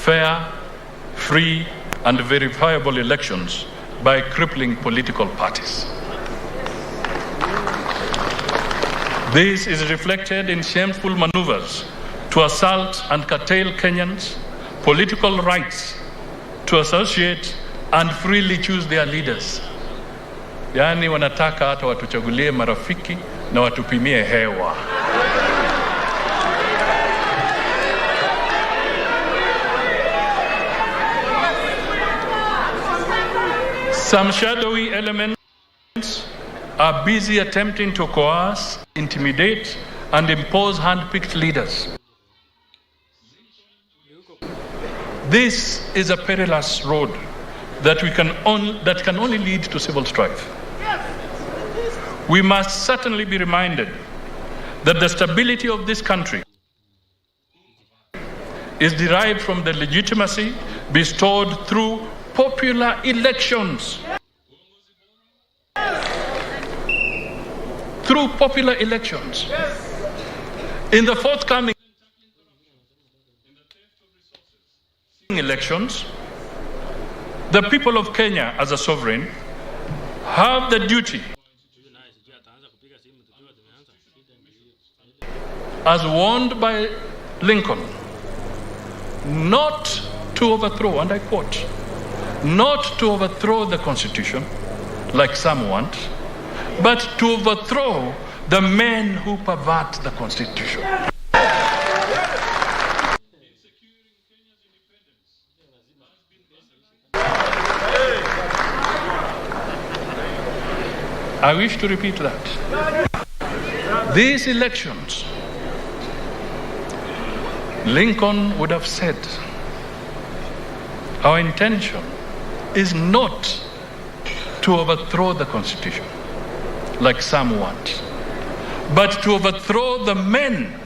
fair, free, and verifiable elections by crippling political parties. This is reflected in shameful maneuvers to assault and curtail Kenyans' political rights to associate and freely choose their leaders. Yaani wanataka hata watuchagulie marafiki na watupimie hewa. Some shadowy elements are busy attempting to coerce, intimidate, and impose hand-picked leaders. This is a perilous road that can only lead to civil strife. We must certainly be reminded that the stability of this country is derived from the legitimacy bestowed through popular elections. Through popular elections. In the forthcoming elections, the people of Kenya as a sovereign have the duty, as warned by Lincoln, not to overthrow, and I quote, not to overthrow the Constitution like some want, but to overthrow the men who pervert the Constitution. I wish to repeat that. These elections, Lincoln would have said, our intention is not to overthrow the Constitution, like some want, but to overthrow the men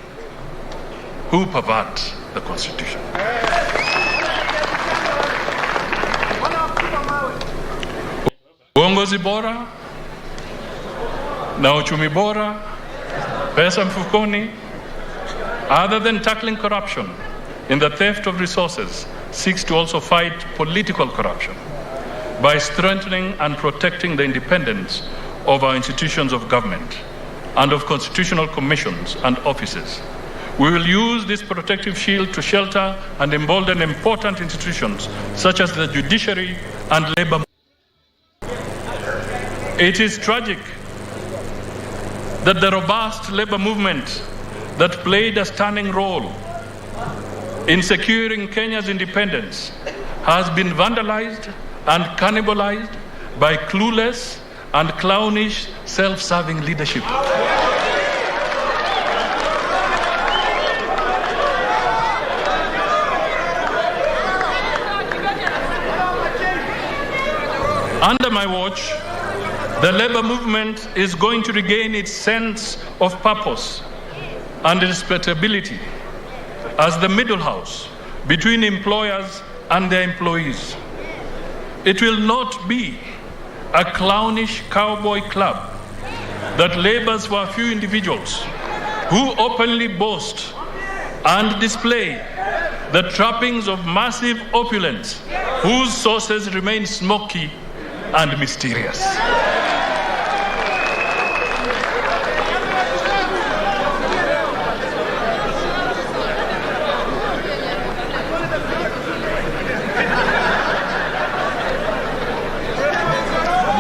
who pervert the Constitution. Uongozi bora na uchumi bora, pesa mfukoni, other than tackling corruption in the theft of resources, seeks to also fight political corruption by strengthening and protecting the independence of our institutions of government and of constitutional commissions and offices. We will use this protective shield to shelter and embolden important institutions such as the judiciary and labor. It is tragic that the robust labor movement that played a stunning role in securing Kenya's independence has been vandalized and cannibalized by clueless and clownish self-serving leadership. Under my watch, the labor movement is going to regain its sense of purpose and respectability as the middle house between employers and their employees. It will not be a clownish cowboy club that labors for a few individuals who openly boast and display the trappings of massive opulence whose sources remain smoky and mysterious.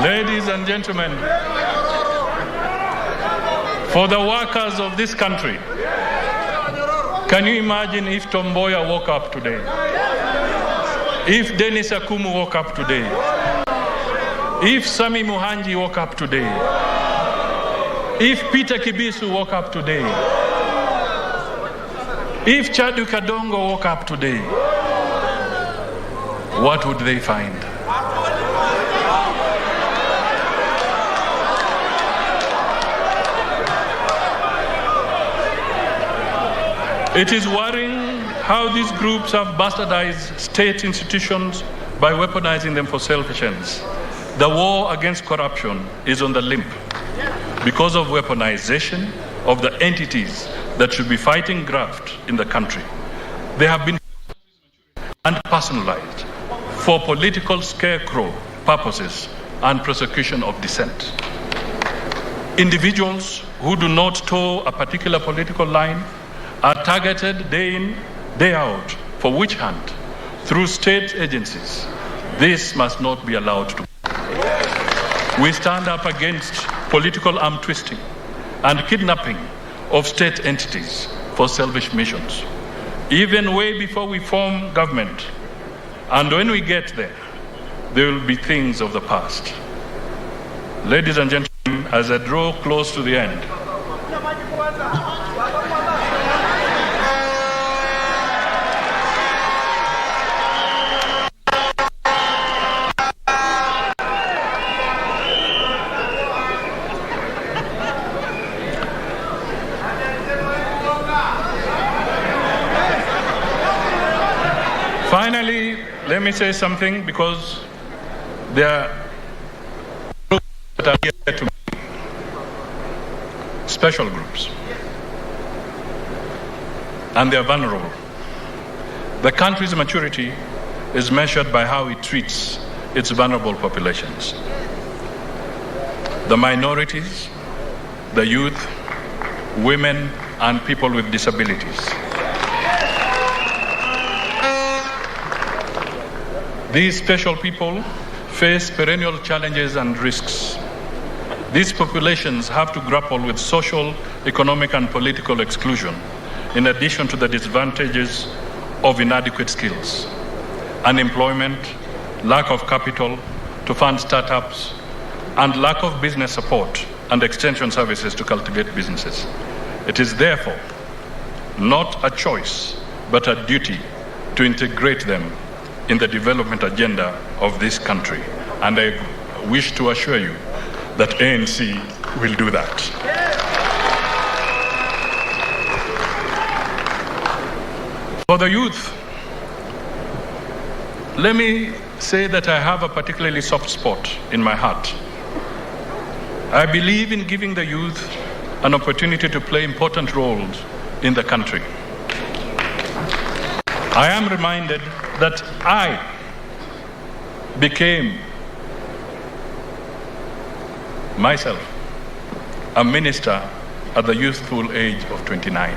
Ladies and gentlemen, for the workers of this country, can you imagine if Tom Mboya woke up today? If Dennis Akumu woke up today? If Sami Muhanji woke up today? If Peter Kibisu woke up today? If Chadu Kadongo woke up today? What would they find? It is worrying how these groups have bastardized state institutions by weaponizing them for selfish ends. The war against corruption is on the limp because of weaponization of the entities that should be fighting graft in the country. They have been and personalized for political scarecrow purposes and prosecution of dissent. Individuals who do not toe a particular political line are targeted day in, day out for witch hunt through state agencies. This must not be allowed to. We stand up against political arm twisting and kidnapping of state entities for selfish missions, even way before we form government. And when we get there, there will be things of the past. Ladies and gentlemen, as I draw close to the end, finally, let me say something, because there are groups that are here to me, special groups, and they are vulnerable. The country's maturity is measured by how it treats its vulnerable populations. The minorities, the youth, women, and people with disabilities. These special people face perennial challenges and risks. These populations have to grapple with social, economic, and political exclusion, in addition to the disadvantages of inadequate skills, unemployment, lack of capital to fund startups, and lack of business support and extension services to cultivate businesses. It is therefore not a choice, but a duty to integrate them in the development agenda of this country. And I wish to assure you that ANC will do that. For the youth, let me say that I have a particularly soft spot in my heart. I believe in giving the youth an opportunity to play important roles in the country. I am reminded that I became myself a minister at the youthful age of 29.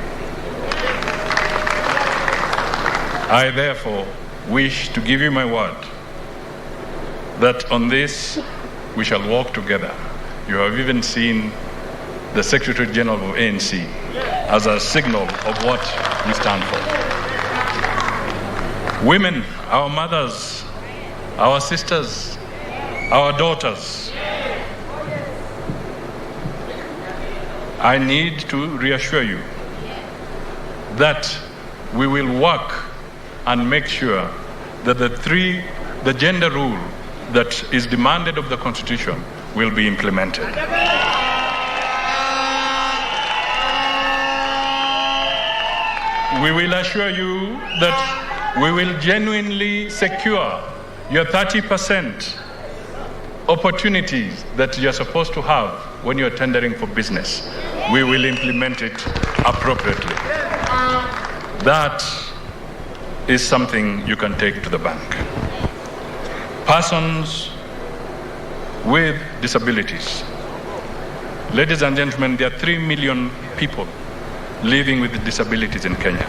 I therefore wish to give you my word that on this we shall walk together. You have even seen the Secretary General of ANC as a signal of what we stand for. Women, our mothers, our sisters, our daughters, I need to reassure you that we will work and make sure that the gender rule that is demanded of the Constitution will be implemented. We will assure you that we will genuinely secure your 30% opportunities that you're supposed to have when you're tendering for business. We will implement it appropriately. That is something you can take to the bank. Persons with disabilities. Ladies and gentlemen, there are 3 million people living with disabilities in Kenya.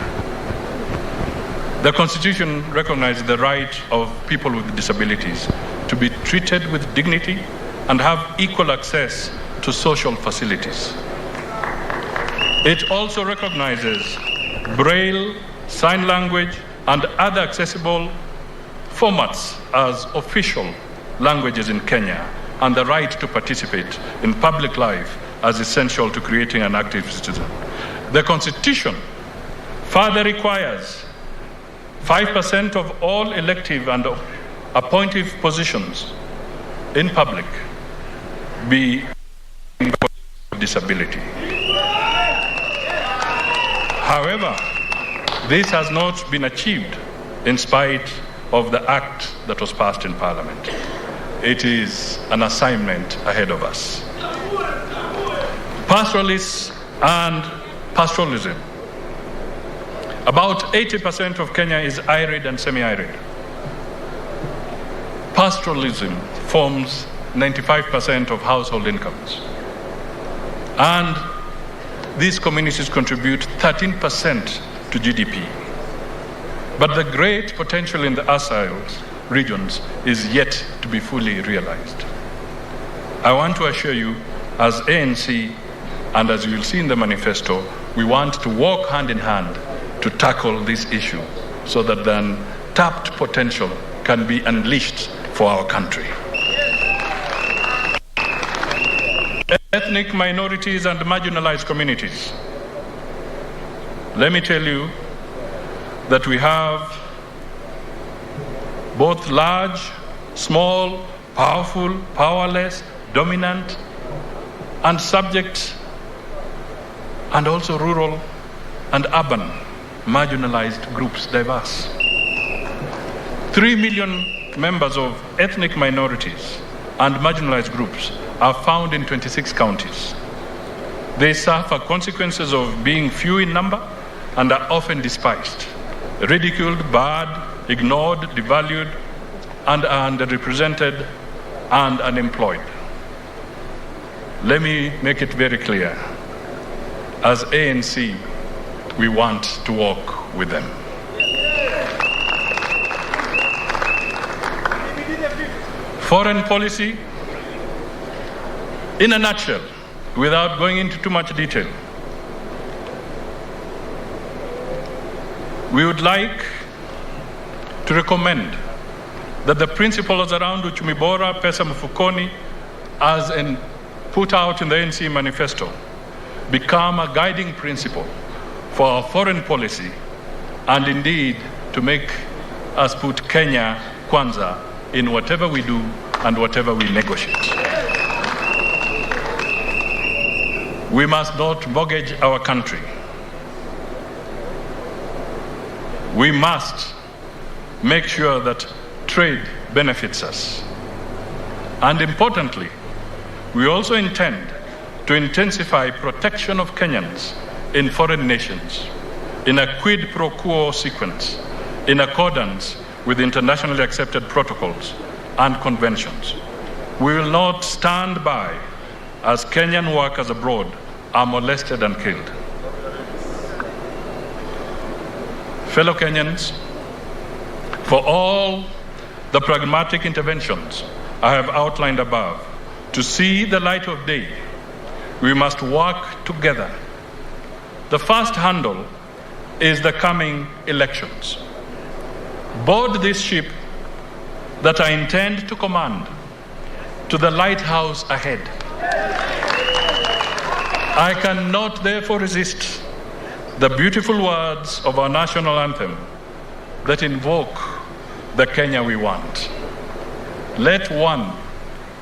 The Constitution recognizes the right of people with disabilities to be treated with dignity and have equal access to social facilities. It also recognizes Braille, sign language, and other accessible formats as official languages in Kenya, and the right to participate in public life as essential to creating an active citizen. The Constitution further requires 5% of all elective and appointive positions in public be with disability. However, this has not been achieved in spite of the act that was passed in Parliament. It is an assignment ahead of us. Pastoralists and pastoralism About 80% of Kenya is arid and semi-arid. Pastoralism forms 95% of household incomes. And these communities contribute 13% to GDP. But the great potential in the arsile regions is yet to be fully realized. I want to assure you, as ANC, and as you will see in the manifesto, we want to work hand in hand to tackle this issue so that the untapped potential can be unleashed for our country. Ethnic minorities and marginalized communities. Let me tell you that we have both large, small, powerful, powerless, dominant, and subject, and also rural and urban marginalized groups, diverse. 3 million members of ethnic minorities and marginalized groups are found in 26 counties. They suffer consequences of being few in number and are often despised, ridiculed, barred, ignored, devalued, and are underrepresented and unemployed. Let me make it very clear. As ANC, we want to work with them. Foreign policy, in a nutshell, without going into too much detail, we would like to recommend that the principles around uchumi bora, pesa mfukoni, as put out in the ANC manifesto, become a guiding principle for our foreign policy, and indeed to make us put Kenya kwanza in whatever we do and whatever we negotiate. We must not mortgage our country. We must make sure that trade benefits us. And importantly, we also intend to intensify protection of Kenyans in foreign nations in a quid pro quo sequence in accordance with internationally accepted protocols and conventions. We will not stand by as Kenyan workers abroad are molested and killed. Fellow Kenyans, for all the pragmatic interventions I have outlined above, to see the light of day, we must work together. The first handle is the coming elections. Board this ship that I intend to command to the lighthouse ahead. I cannot therefore resist the beautiful words of our national anthem that invoke the Kenya we want. Let one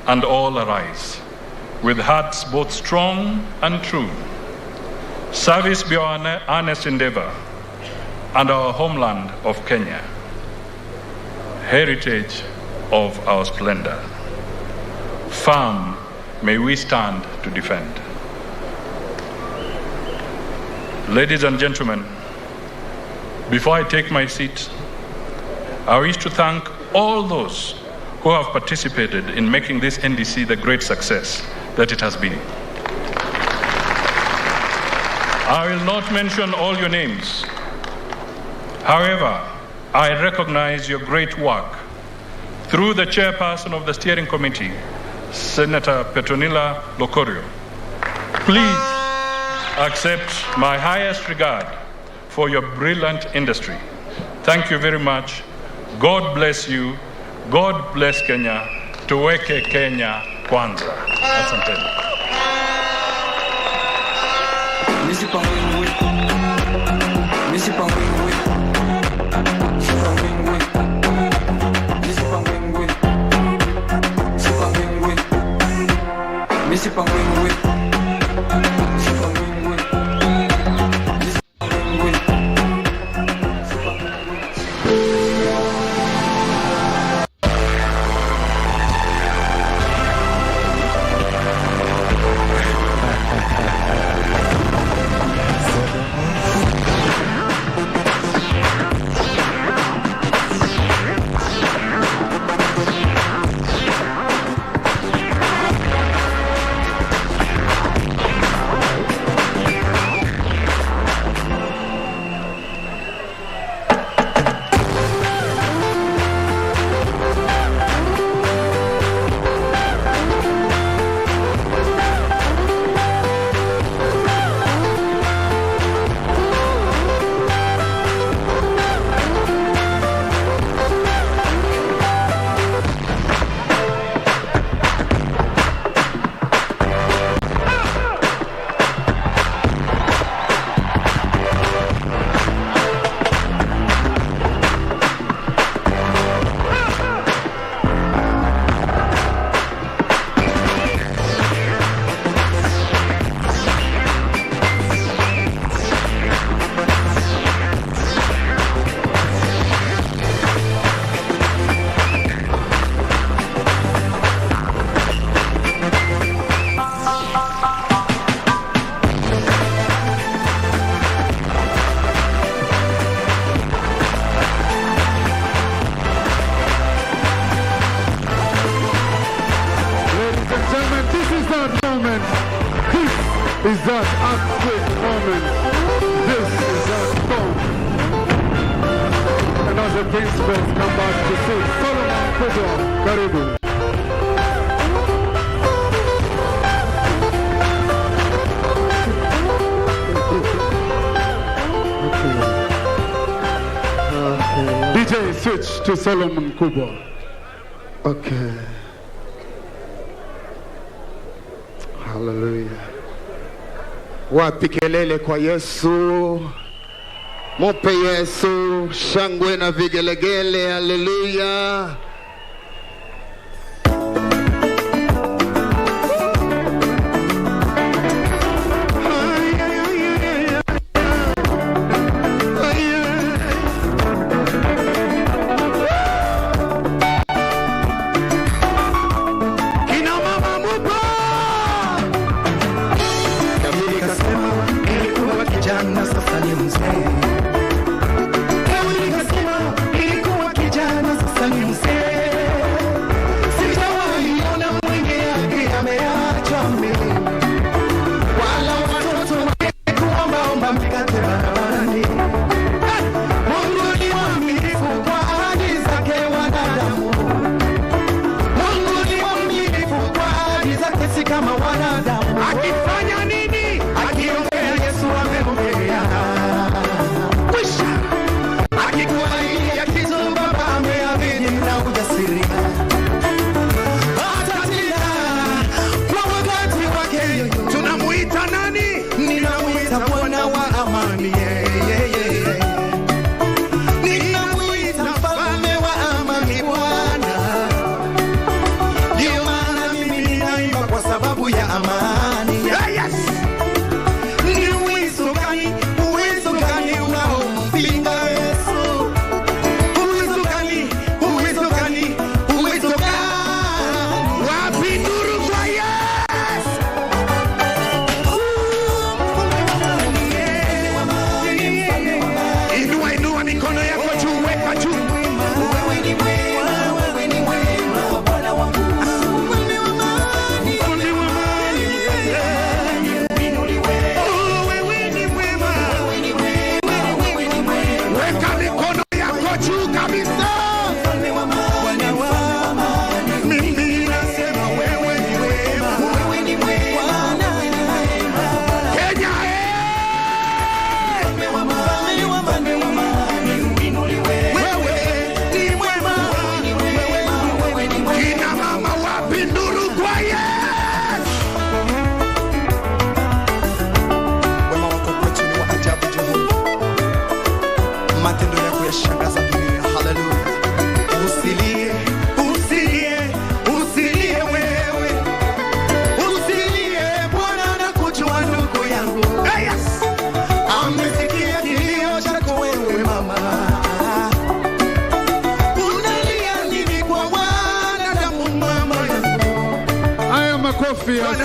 and all arise, with hearts both strong and true. Service be our earnest endeavor, and our homeland of Kenya, heritage of our splendor. Firm may we stand to defend. Ladies and gentlemen, before I take my seat, I wish to thank all those who have participated in making this NDC the great success that it has been. I will not mention all your names. However, I recognize your great work through the chairperson of the steering committee, Senator Petronila Lokorio. Please accept my highest regard for your brilliant industry. Thank you very much. God bless you. God bless Kenya. Tuweke Kenya kwanza. Asanteni. principals come back to see Solomon Kubwa. Karibu. DJ, switch to Solomon Kubwa. Okay. Hallelujah. Wapi kelele kwa Yesu. Mupe Yesu shangwe na vigelegele. Hallelujah.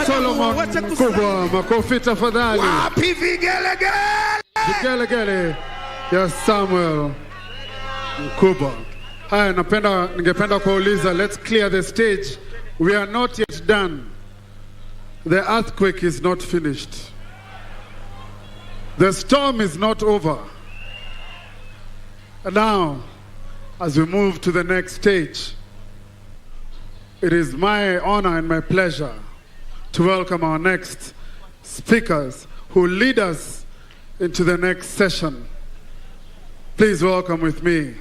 Solomon Kubwa, makofi tafadhali. Wapi vigelegele? Vigelegele ya Samuel Kubwa. Haya, ningependa kuuliza, let's clear the stage. We are not yet done. The earthquake is not finished. The storm is not over. And now, as we move to the next stage, it is my honor and my pleasure to welcome our next speakers who lead us into the next session. Please welcome with me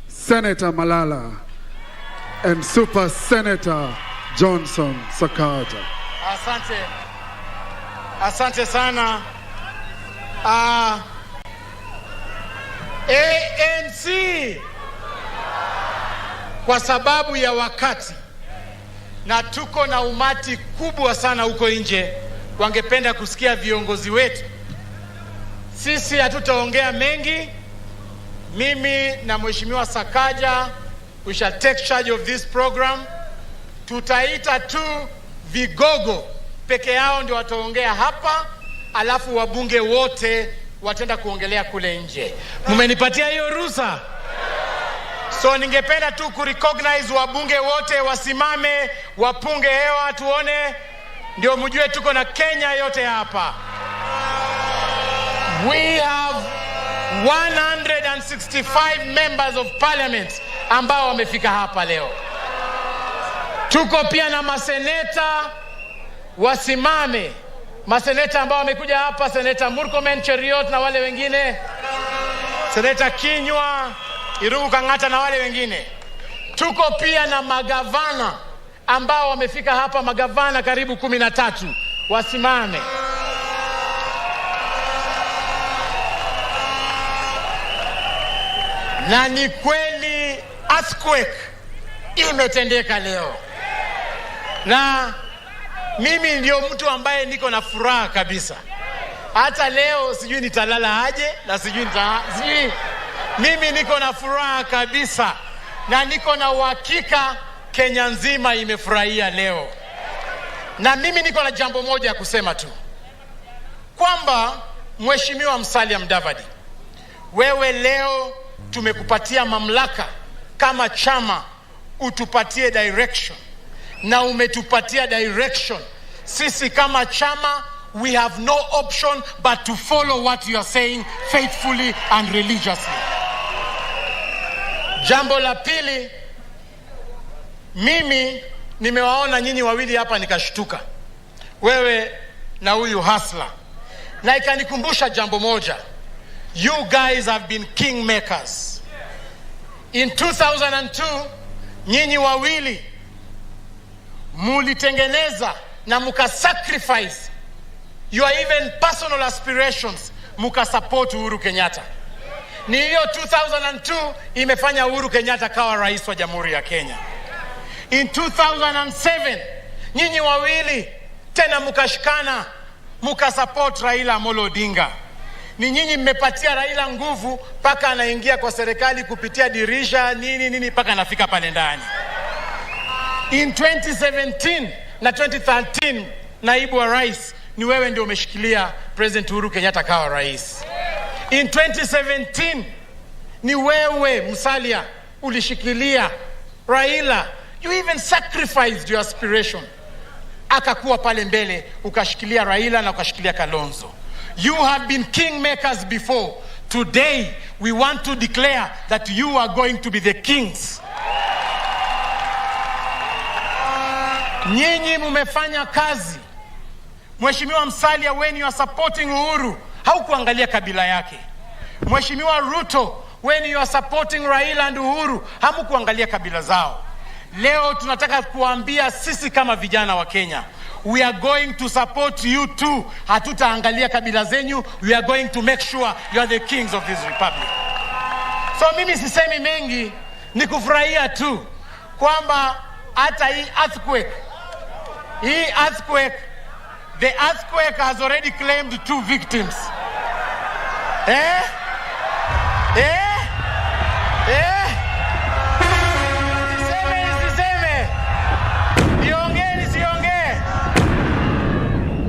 Senator Malala and Super Senator Johnson Sakaja. Asante sana. ANC kwa sababu ya wakati na tuko na umati kubwa sana huko nje, wangependa kusikia viongozi wetu. Sisi hatutaongea mengi. Mimi na Mheshimiwa Sakaja, we shall take charge of this program. Tutaita tu vigogo peke yao ndio wataongea hapa, alafu wabunge wote watenda kuongelea kule nje. Mmenipatia hiyo ruhusa? So ningependa tu kurecognize wabunge wote wasimame, wapunge hewa tuone, ndio mjue tuko na Kenya yote hapa. We have 265 members of parliament ambao wamefika hapa leo. Tuko pia na maseneta wasimame, maseneta ambao wamekuja hapa, Seneta Murkomen Cheriot na wale wengine, Seneta Kinywa, Irungu Kang'ata na wale wengine. Tuko pia na magavana ambao wamefika hapa, magavana karibu 13 wasimame. Na ni kweli earthquake imetendeka leo. Na mimi ndio mtu ambaye niko na furaha kabisa. Hata leo sijui nitalala aje na sijui mimi niko na furaha kabisa. Na niko na uhakika Kenya nzima imefurahia leo. Na mimi niko na jambo moja ya kusema tu, kwamba Mheshimiwa Musalia Mudavadi, wewe leo tumekupatia mamlaka kama chama utupatie direction, na umetupatia direction. Sisi kama chama, we have no option but to follow what you are saying faithfully and religiously. Jambo la pili, mimi nimewaona nyinyi wawili hapa nikashtuka, wewe na huyu Hasla, na ikanikumbusha jambo moja. You guys have been kingmakers. In 2002, nyinyi wawili mulitengeneza na mukasacrifice your even personal aspirations, mukasupport Uhuru Kenyatta. Ni hiyo 2002 imefanya Uhuru Kenyatta kawa rais wa Jamhuri ya Kenya. In 2007, nyinyi wawili tena mukashikana, mukasupport Raila Amolo Odinga. Ni nyinyi mmepatia Raila nguvu paka anaingia kwa serikali kupitia dirisha nini paka anafika pale ndani. In 2017 na 2013, naibu wa rais ni wewe ndio umeshikilia President Uhuru Kenyatta kawa rais. In 2017 ni wewe Musalia ulishikilia Raila. You even sacrificed your aspiration. Akakuwa pale mbele ukashikilia Raila na ukashikilia Kalonzo. You have been kingmakers before. Today we want to declare that you are going to be the kings. Nyinyi mumefanya kazi. Mheshimiwa Musalia, when you are supporting Uhuru, haukuangalia kabila yake. Mheshimiwa Ruto, when you are supporting Raila and Uhuru, hamukuangalia kabila zao. Leo tunataka kuambia sisi kama vijana wa Kenya, we are going to support you too. Hatutaangalia kabila zenyu. We are going to make sure you are the kings of this republic. So mimi sisemi mengi, ni kufurahia tu kwamba hata hii earthquake, the earthquake has already claimed 2 victims.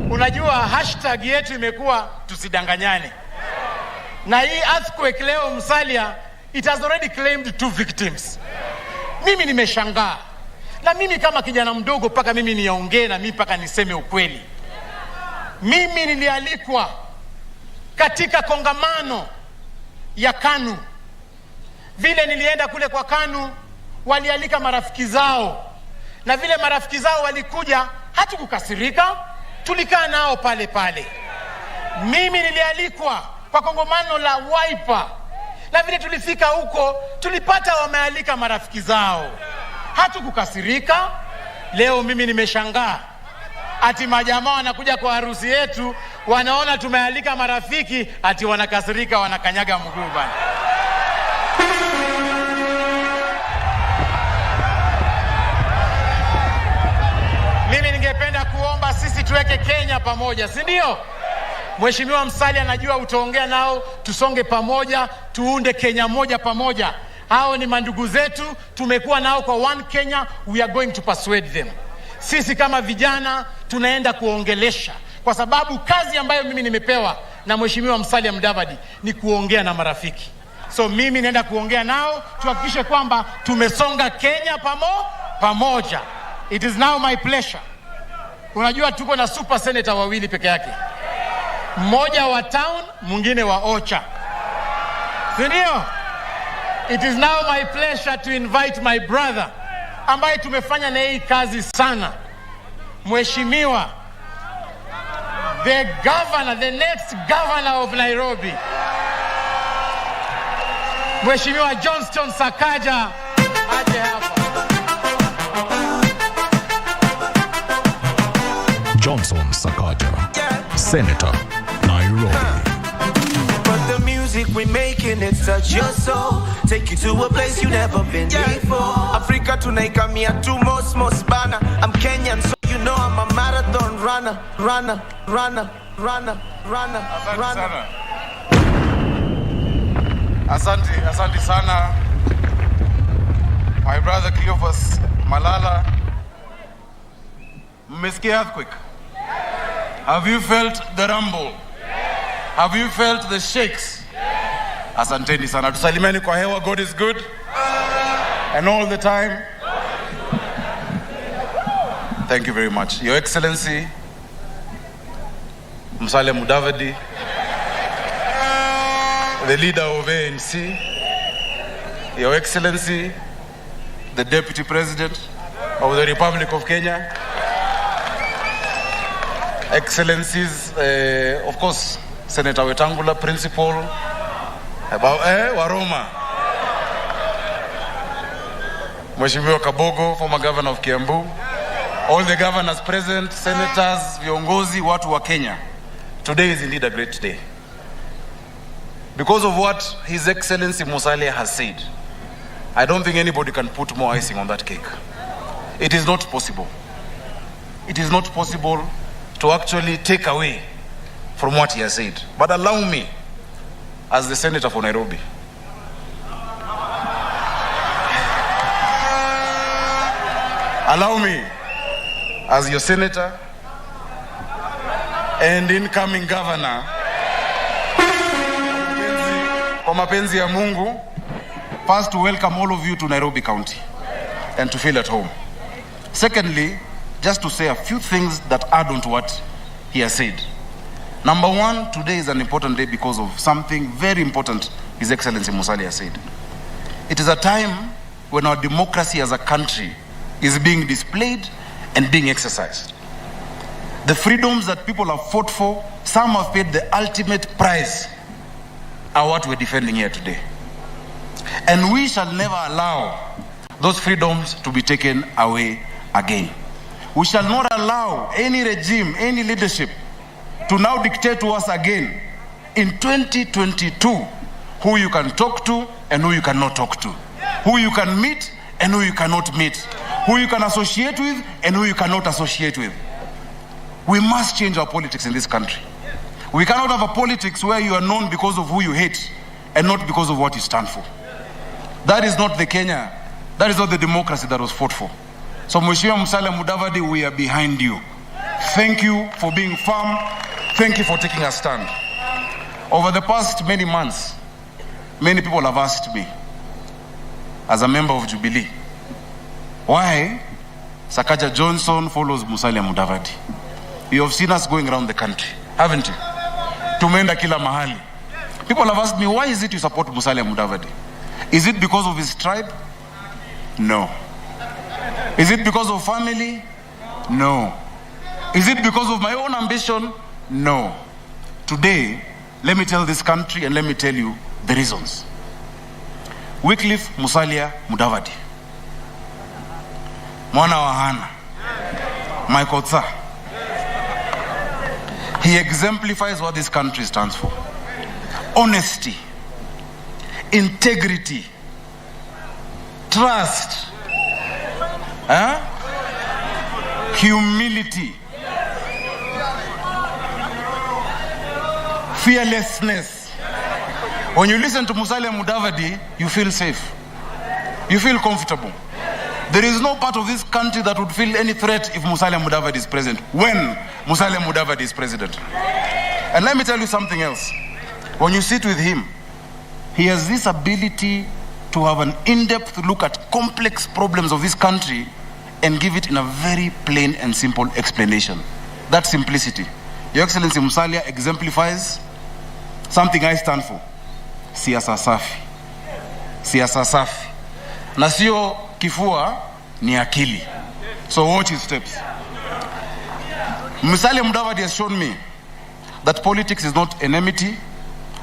Unajua hashtag yetu imekuwa tusidanganyane. Na hii earthquake leo Musalia, it has already claimed 2 victims. Mimi nimeshangaa. Na mimi kama kijana mdogo paka mimi niongee na mimi paka niseme ukweli. Mimi nilialikwa katika kongamano ya KANU. Vile nilienda kule kwa KANU, walialika marafiki zao. Na vile marafiki zao walikuja, hatukukasirika. Tulikaa nao pale pale. Mimi nilialikwa kwa kongamano la Wiper. Na vile tulifika huko, tulipata wamealika marafiki zao. Hatukukasirika. Leo mimi nimeshangaa. Ati majamaa wanakuja kwa harusi yetu, wanaona tumealika marafiki, ati wanakasirika, wanakanyaga mguu bana. Mimi ningependa kuomba sisi tuweke Kenya pamoja, si ndio? Mheshimiwa Musalia, najua utaongea nao, tusonge pamoja, tuunde Kenya moja pamoja. Hao ni mandugu zetu, tumekuwa nao kwa One Kenya, we are going to persuade them. Sisi kama vijana tunaenda kuongelesha, kwa sababu kazi ambayo mimi nimepewa na Mheshimiwa Musalia Mudavadi ni kuongea na marafiki. So mimi naenda kuongea nao, tuhakikishe kwamba tumesonga Kenya pamoja. It is now my pleasure. Unajua tuko na super senator wawili peke yake. Mmoja wa town, mwingine wa Ocha. Si ndio? It is now my pleasure to invite my brother ambaye tumefanya na hii kazi sana, Mheshimiwa the governor, the next governor of Nairobi, Mheshimiwa Johnston Sakaja aje hapa. Johnson Sakaja, Senator, Nairobi. But the music we making, it touch your soul, take you to a place you never been before. Africa tunaikamia tu most bana. I'm Kenyan, so you know I'm a marathon runner. Asante sana. My brother Cleophas Malala. Mmesikia earthquake? Have you felt the rumble? Have you felt the shakes? Asanteni sana. Tusalimeni kwa hewa. God is good. And all the time. Thank you very much. Your Excellency, Musalia Mudavadi, the leader of ANC, Your Excellency, the Deputy President of the Republic of Kenya, Excellencies, of course, Senator Wetangula, Principal, Waroma, Mheshimiwa Kabogo, former governor of Kiambu, all the governors present, senators, viongozi, watu wa Kenya. Today is indeed a great day. Because of what His Excellency Musalia has said, I don't think anybody can put more icing on that cake. It is not possible. It is not possible to actually take away from what he has said. But allow me, as the senator for Nairobi, allow me, as your senator and incoming governor, kwa mapenzi ya Mungu, first to welcome all of you to Nairobi County and to feel at home. Secondly, just to say a few things that add on to what he has said. Number one, today is an important day because of something very important His Excellency Musalia said. It is a time when our democracy as a country is being displayed and being exercised. The freedoms that people have fought for, some have paid the ultimate price, are what we're defending here today. And we shall never allow those freedoms to be taken away again. We shall not allow any regime, any leadership to now dictate to us again in 2022 who you can talk to and who you cannot talk to, who you can meet and who you cannot meet, who you can associate with and who you cannot associate with. We must change our politics in this country. We cannot have a politics where you are known because of who you hate and not because of what you stand for. That is not the Kenya, that is not the democracy that was fought for. So Mheshimiwa Musalia Mudavadi, we are behind you. Thank you for being firm. Thank you for taking a stand. Over the past many months, many people have asked me, as a member of Jubilee, why Sakaja Johnson follows Musalia Mudavadi. You have seen us going around the country, haven't you? Tumeenda kila mahali. People have asked me, why is it you support Musalia Mudavadi? Is it because of his tribe? No. Is it because of family? No. Is it because of my own ambition? No. Today, let me tell this country and let me tell you the reasons. Wycliffe Musalia Mudavadi, mwana wa Hana, Michael Tsa, he exemplifies what this country stands for. Honesty, integrity, trust, humility, fearlessness. When you listen to Musalia Mudavadi, you feel safe. You feel comfortable. There is no part of this country that would feel any threat if Musalia Mudavadi is present, when Musalia Mudavadi is president. And let me tell you something else. When you sit with him, he has this ability to have an in-depth look at complex problems of this country and give it in a very plain and simple explanation. That simplicity. Your Excellency Musalia exemplifies something I stand for. Siasa safi. siasa safi. Na sio kifua, ni akili. So watch his steps. Musalia Mudavadi has shown me that politics is not enmity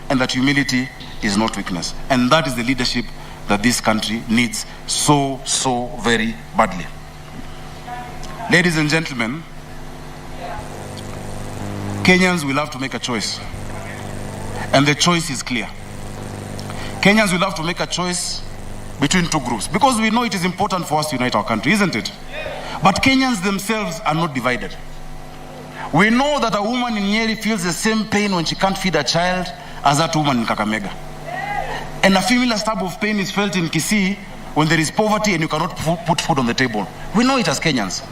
and that humility is not weakness. And that is the leadership that this country needs so very badly. Ladies and gentlemen, Kenyans will have to make a choice. And the choice is clear. Kenyans will have to make a choice between two groups, because we know it is important for us to unite our country, isn't it? But Kenyans themselves are not divided. We know that a woman in Nyeri feels the same pain when she can't feed a child as that woman in Kakamega. And a similar type of pain is felt in Kisii when there is poverty and you cannot put food on the table. We know it as Kenyans.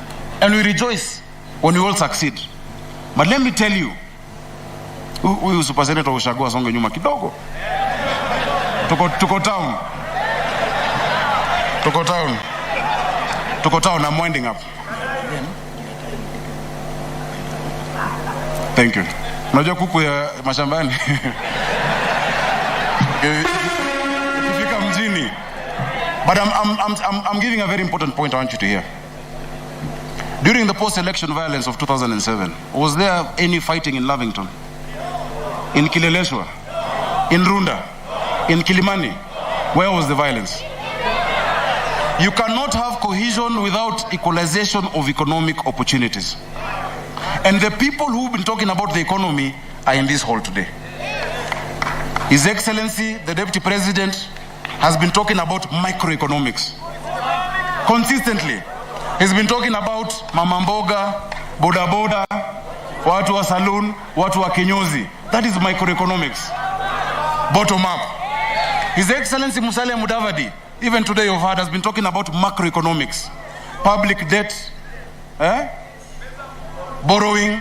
And we rejoice when we all succeed. But let me tell you, huyu Super Senator Ushagua songe nyuma kidogo. Tuko town. I'm winding up. Thank you. Unajua kuku ya mashambani. Ukifika mjini. But I'm giving a very important point I want you to hear. During the post-election violence of 2007, was there any fighting in Lavington? In Kileleshwa? In Runda? In Kilimani? Where was the violence? You cannot have cohesion without equalization of economic opportunities. And the people who've been talking about the economy are in this hall today. His Excellency, the Deputy President, has been talking about microeconomics. Consistently. He's been talking about mama mboga, boda boda, watu wa saloon, watu wa kinyozi. That is microeconomics. Bottom up. His Excellency Musalia Mudavadi, even today you've heard, has been talking about macroeconomics. Public debt, borrowing,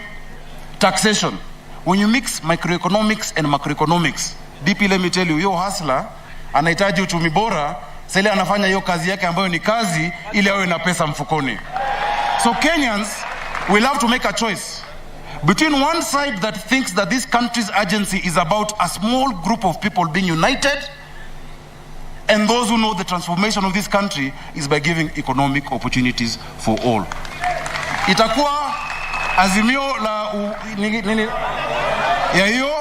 taxation. When you mix microeconomics and macroeconomics, DP, let me tell you, yo hustler anahitaji uchumi bora, sasa anafanya hiyo kazi yake ambayo ni kazi ili awe na pesa mfukoni. So Kenyans will have to make a choice between one side that thinks that this country's urgency is about a small group of people being united, and those who know the transformation of this country is by giving economic opportunities for all. Itakuwa azimio la nini ya hiyo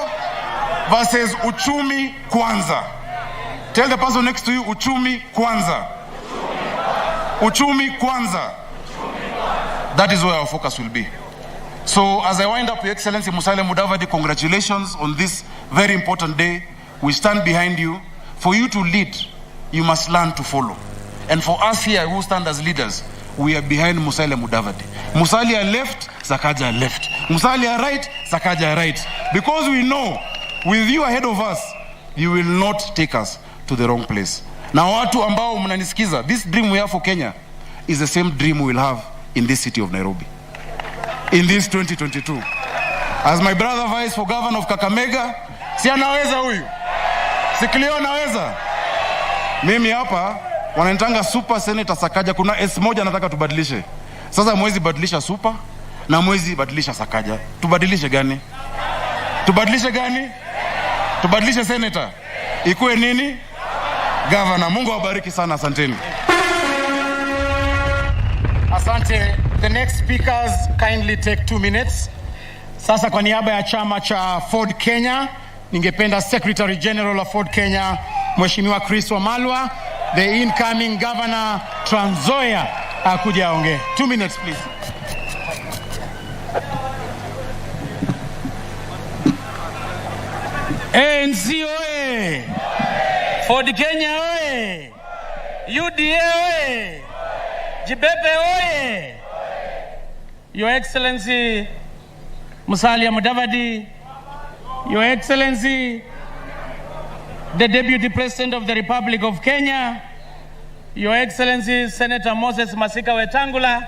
versus uchumi kwanza. Tell the person next to you, uchumi kwanza. Uchumi kwanza. That is where our focus will be. So as I wind up, Your Excellency Musalia Mudavadi, congratulations on this very important day. We stand behind you. For you to lead, you must learn to follow. And for us here who stand as leaders, we are behind Musalia Mudavadi. Musalia left, Sakaja left. Musalia right, Sakaja right. Because we know, with you ahead of us, you will not take us to the wrong place. Na watu ambao mnanisikiza, this dream we have for Kenya is the same dream we will have in this city of Nairobi. In this 2022. As my brother vice for governor of Kakamega, si anaweza huyu? Sikilio anaweza? Mimi hapa, wananitanga Super Senator Sakaja, kuna S moja nataka tubadilishe. Sasa mwezi badilisha Super, na mwezi badilisha Sakaja. Tubadilishe gani? Tubadilishe gani? Tubadilishe Senator. Ikuwe nini? Governor. Mungu awabariki sana, asanteni. Asante. The next speakers kindly take 2 minutes. Sasa kwa niaba ya chama cha Ford Kenya, ningependa Secretary General of Ford Kenya, Mheshimiwa Chris Wamalwa, the incoming Governor Trans Nzoia, akuja aongee. 2 minutes please. ANC oye! Ford Kenya oye! UDA oye! Jibepe oye! Your Excellency Musalia Mudavadi, Your Excellency the Deputy President of the Republic of Kenya, Your Excellency Senator Moses Masika Wetangula,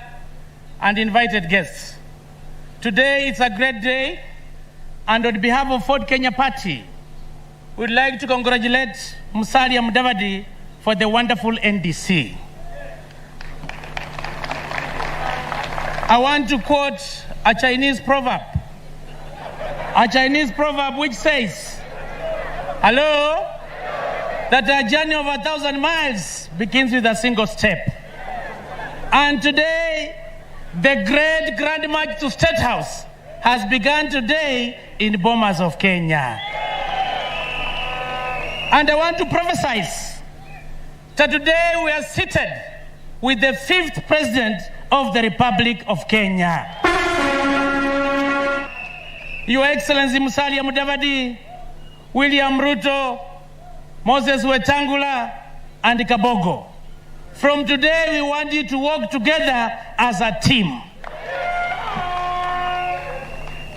and invited guests. Today it's a great day, and on behalf of Ford Kenya Party, we'd like to congratulate Musalia Mudavadi for the wonderful NDC. I want to quote a Chinese proverb which says, hello, that a journey of 1,000 miles begins with a single step. And today, the great Grand March to State House has begun today in Bomas of Kenya. And I want to prophesy that today we are seated with the 5th President of the Republic of Kenya. Your Excellency Musalia Mudavadi, William Ruto, Moses Wetangula, and Kabogo. From today, we want you to work together as a team.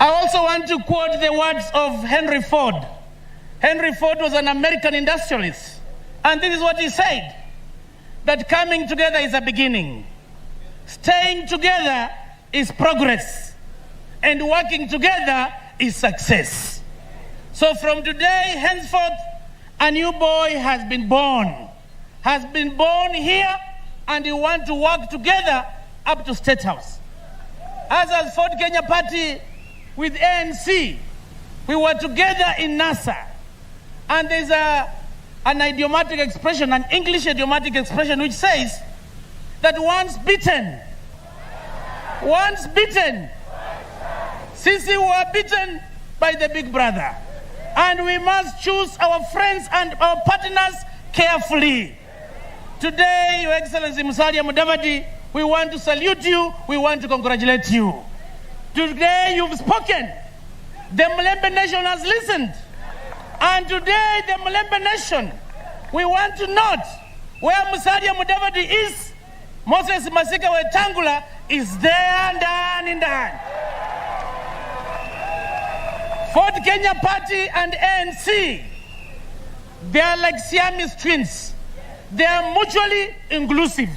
I also want to quote the words of Henry Ford. Henry Ford was an American industrialist. And this is what he said, that coming together is a beginning. Staying together is progress. And working together is success. So from today, henceforth, a new boy has been born. Has been born here, and we want to work together up to State House. As a Ford Kenya Party with ANC, we were together in NASA. And there's an idiomatic expression, an English idiomatic expression, which says that once bitten, Sisi were beaten by the big brother. And we must choose our friends and our partners carefully. Today, Your Excellency Musalia Mudavadi, we want to salute you, we want to congratulate you. Today you've spoken. The Mulembe Nation has listened. And today the Mulembe Nation, we want to note where Musalia Mudavadi is, Moses Masika Wetangula is there and in the hand. Ford Kenya Party and ANC, they are like Siamese twins. They are mutually inclusive.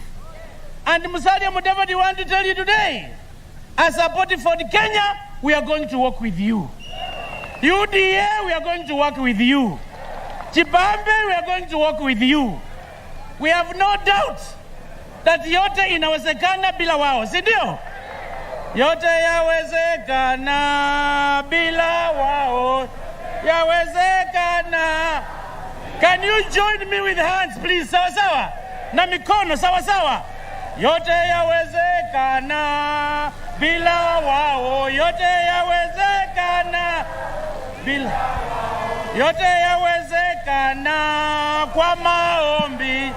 And Musalia Mudavadi want to tell you today, as a party for Kenya, we are going to work with you. UDA, we are going to work with you. Chibambe, we are going to work with you. We have no doubt that yote inawezekana bila wao, si ndio? Yote yawezekana bila wao. Yawezekana. Can you join me with hands, please? Sawa sawa. Na mikono, sawa sawa. Yote yawezekana bila wao. Yote yawezekana bila. Yote yawezekana kwa maombi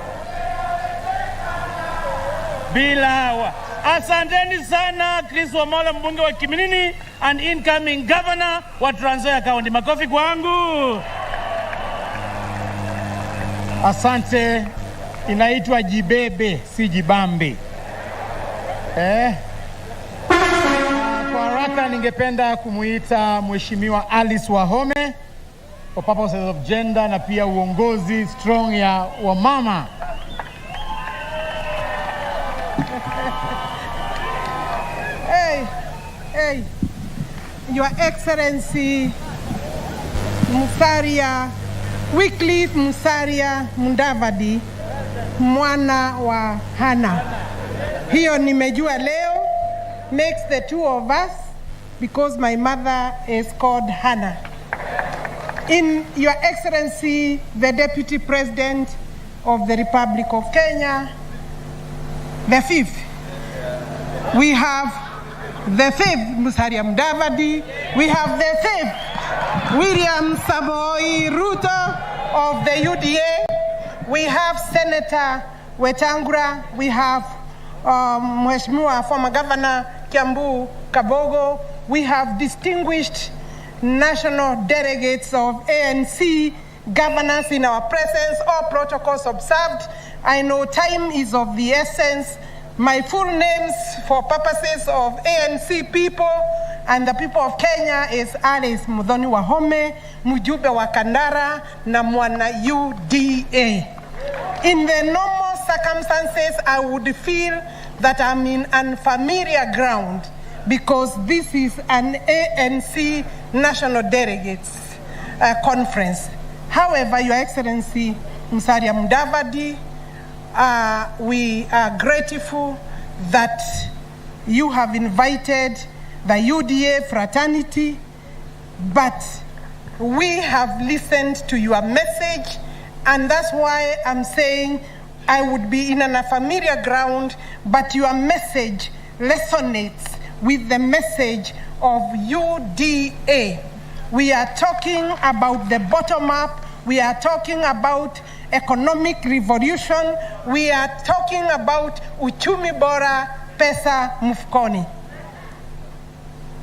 bila wao. Asanteni sana Chris Wamala, mbunge wa Kiminini and incoming governor wa Trans Nzoia County. Makofi kwangu. Asante, inaitwa Jibebe, si Jibambe. Kwa haraka ningependa kumuita Mheshimiwa Alice Wahome for purposes of gender na pia uongozi strong ya wamama. Hey, Your Excellency Musalia Wycliffe Musalia Mudavadi, mwana wa Hana. Hiyo nimejua leo makes the two of us because my mother is called Hannah. In Your Excellency, the Deputy President of the Republic of Kenya, the 5th, we have the 5th Musalia Mudavadi, we have the 5th William Samoei Ruto of the UDA, we have Senator Wetangula, we have Mheshimiwa former Governor Kiambu Kabogo, we have distinguished national delegates of ANC governors in our presence, all protocols observed. I know time is of the essence. My full names for purposes of ANC people and the people of Kenya is Alice Muthoni Wahome, Mujube wa Kandara, na mwana UDA. In the normal circumstances, I would feel that I'm in unfamiliar ground because this is an ANC National Delegates Conference. However, Your Excellency Musalia Mudavadi, we are grateful that you have invited the UDA fraternity, but we have listened to your message And that's why I'm saying I would be in an unfamiliar ground, but your message resonates with the message of UDA. We are talking about the bottom up. We are talking about economic revolution. We are talking about uchumi bora, pesa mfukoni.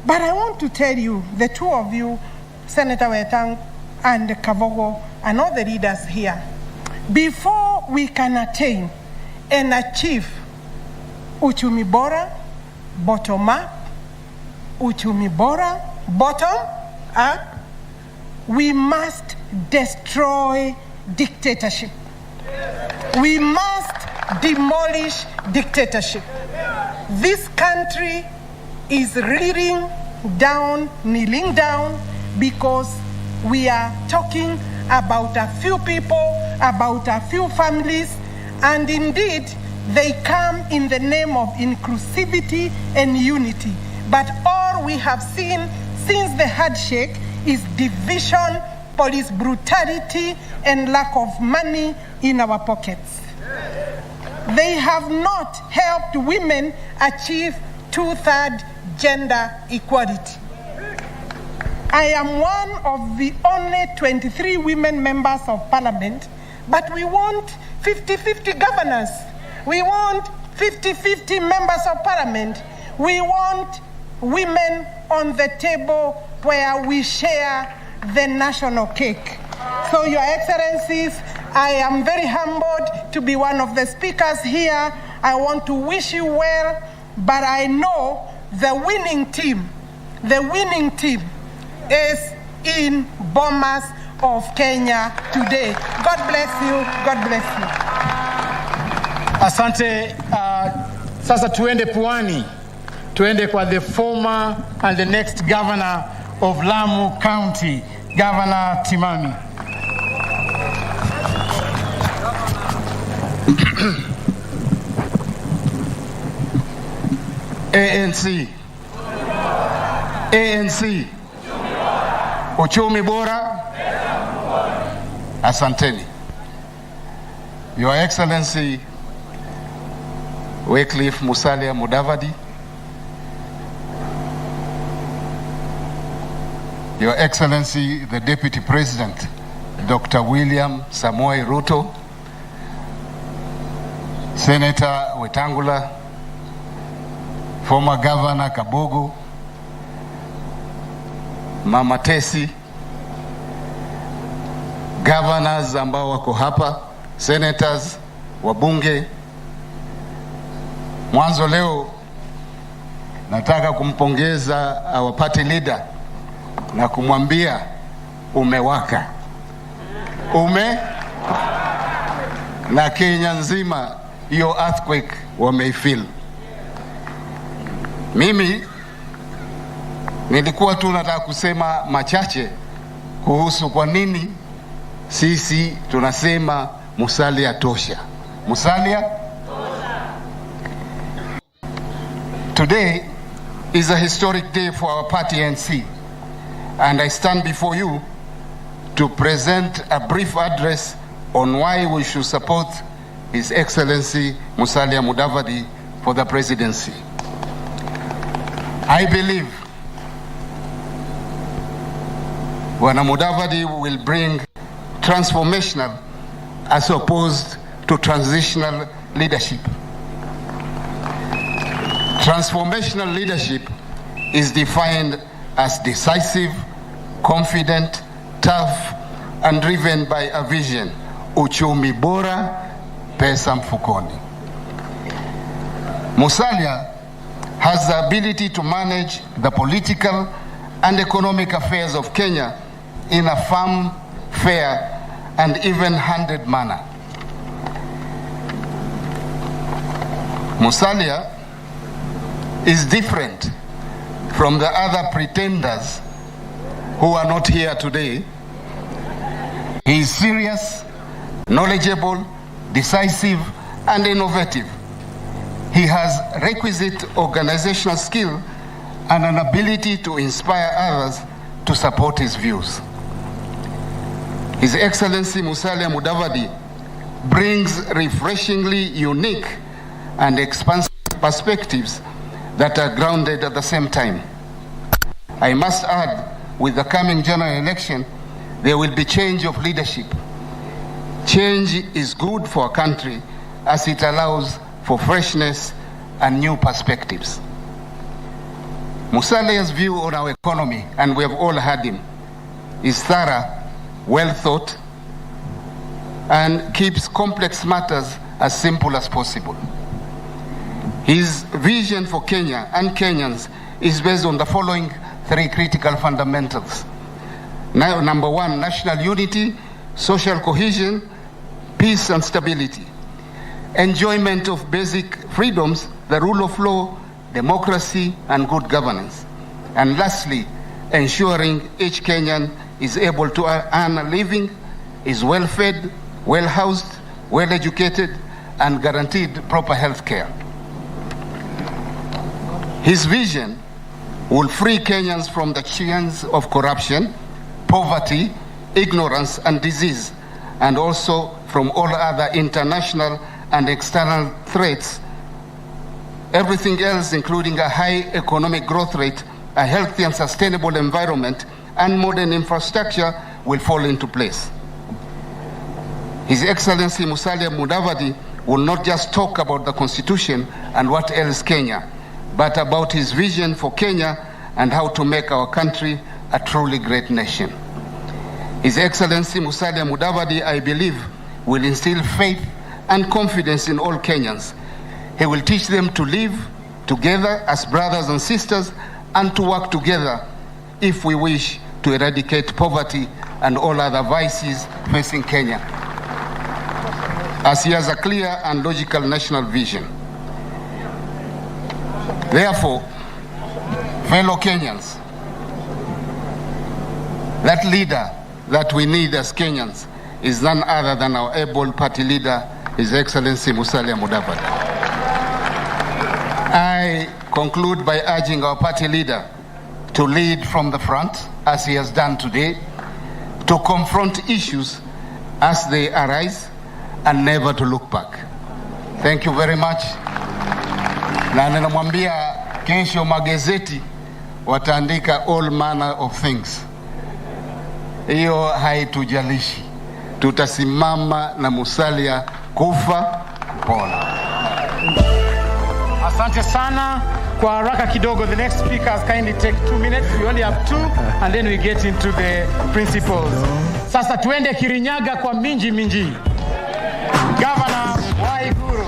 But I want to tell you, the two of you, Senator Wetang and Kavogo, and all the leaders here, before we can attain and achieve uchumi bora, bottom up, uchumi bora, bottom up, we must destroy dictatorship. We must demolish dictatorship. This country is kneeling down, because we are talking about a few people, about a few families, and indeed they come in the name of inclusivity and unity. But all we have seen since the handshake is division, police brutality, and lack of money in our pockets. They have not helped women achieve 2/3 gender equality. I am one of the only 23 women members of parliament, but we want 50-50 governors. We want 50-50 members of parliament. We want women on the table where we share the national cake. So, Your Excellencies, I am very humbled to be one of the speakers here. I want to wish you well, but I know the winning team is in Bomas of Kenya today. God bless you. God bless you. Asante. Sasa tuende Pwani. Tuende kwa the former and the next governor of Lamu County, Governor Timami. ANC. Uchumi bora. Asanteni. Your Excellency Wycliffe Musalia Mudavadi, Your Excellency the Deputy President Dr. William Samoei Ruto, Senator Wetangula, former Governor Kabogo, Mama Tesi, governors ambao wako hapa, senators, wabunge. Mwanzo leo nataka kumpongeza our party leader na kumwambia umewaka. Na Kenya nzima hiyo earthquake wameifeel. Mimi nilikuwa tu nataka kusema machache kuhusu kwa nini sisi tunasema Musalia tosha. Musalia tosha. Today is a historic day for our party NC, and I stand before you to present a brief address on why we should support His Excellency Musalia Mudavadi for the presidency. I believe Bwana Mudavadi will bring transformational as opposed to transitional leadership. Transformational leadership is defined as decisive, confident, tough, and driven by a vision. Uchumi bora, pesa mfukoni. Musalia has the ability to manage the political and economic affairs of Kenya in a firm, fair, and even-handed manner. Musalia is different from the other pretenders who are not here today. He is serious, knowledgeable, decisive, and innovative. He has requisite organizational skill and an ability to inspire others to support his views. His Excellency Musalia Mudavadi brings refreshingly unique and expansive perspectives that are grounded at the same time. I must add, with the coming general election, there will be change of leadership. Change is good for a country as it allows for freshness and new perspectives. Musalia's view on our economy, and we have all heard him, is thorough, well thought, and keeps complex matters as simple as possible. His vision for Kenya and Kenyans is based on the following three critical fundamentals. Now, number one, national unity, social cohesion, peace and stability, enjoyment of basic freedoms, the rule of law, democracy and good governance. And lastly, ensuring each Kenyan is able to earn a living, is well fed, well housed, well educated, and guaranteed proper health care. His vision will free Kenyans from the chains of corruption, poverty, ignorance, and disease, and also from all other international and external threats. Everything else, including a high economic growth rate, a healthy and sustainable environment, and modern infrastructure will fall into place. His Excellency Musalia Mudavadi will not just talk about the Constitution and what ails Kenya, but about his vision for Kenya and how to make our country a truly great nation. His Excellency Musalia Mudavadi, I believe, will instill faith and confidence in all Kenyans. He will teach them to live together as brothers and sisters and to work together if we wish to eradicate poverty and all other vices facing Kenya, as he has a clear and logical national vision. Therefore, fellow Kenyans, that leader that we need as Kenyans is none other than our able party leader, His Excellency Musalia Mudavadi. I conclude by urging our party leader to lead from the front, as he has done today, to confront issues as they arise and never to look back. Thank you very much. Na ninamwambia kesho magazeti wataandika all manner of things. Hiyo haitujalishi. Tutasimama na Musalia kufa kupona. Asante sana. Kwa haraka kidogo, the next speakers kindly take 2 minutes. We only have 2 and then we get into the principles. Sasa tuende Kirinyaga kwa Minji Minji. Governor Waiguru.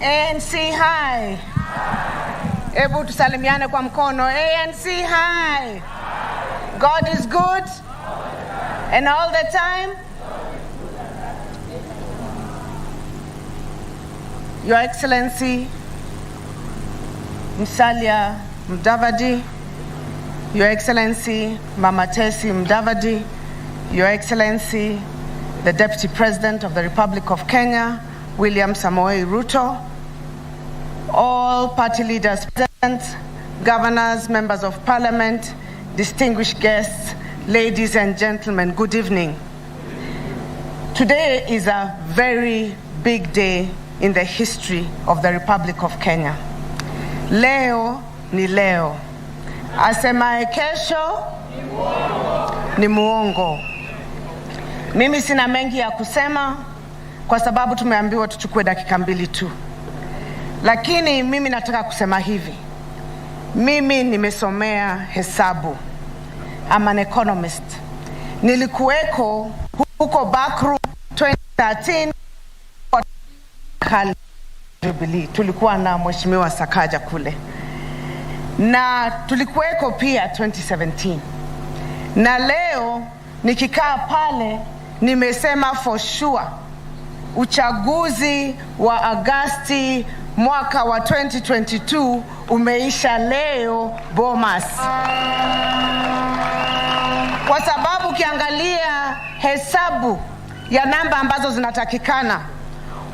ANC high. Ebu tusalimiane kwa mkono. ANC high. God is good and all the time. Your Excellency Musalia Mudavadi, Your Excellency Mama Tesi Mudavadi, Your Excellency the Deputy President of the Republic of Kenya, William Samoei Ruto, all party leaders present, governors, members of parliament, distinguished guests, ladies and gentlemen, good evening. Today is a very big day in the history of the Republic of Kenya. Leo ni leo. Asemaye kesho ni muongo. Mimi sina mengi ya kusema kwa sababu tumeambiwa tuchukue dakika 2 tu. Lakini mimi nataka kusema hivi. Mimi nimesomea hesabu. I'm an economist. Nilikuweko huko backroom 2013 Jubilee. Tulikuwa na Mheshimiwa Sakaja kule. Na tulikuweko pia 2017. Na leo nikikaa pale nimesema for sure uchaguzi wa Agosti mwaka wa 2022 umeisha leo Bomas. Kwa sababu ukiangalia hesabu ya namba ambazo zinatakikana,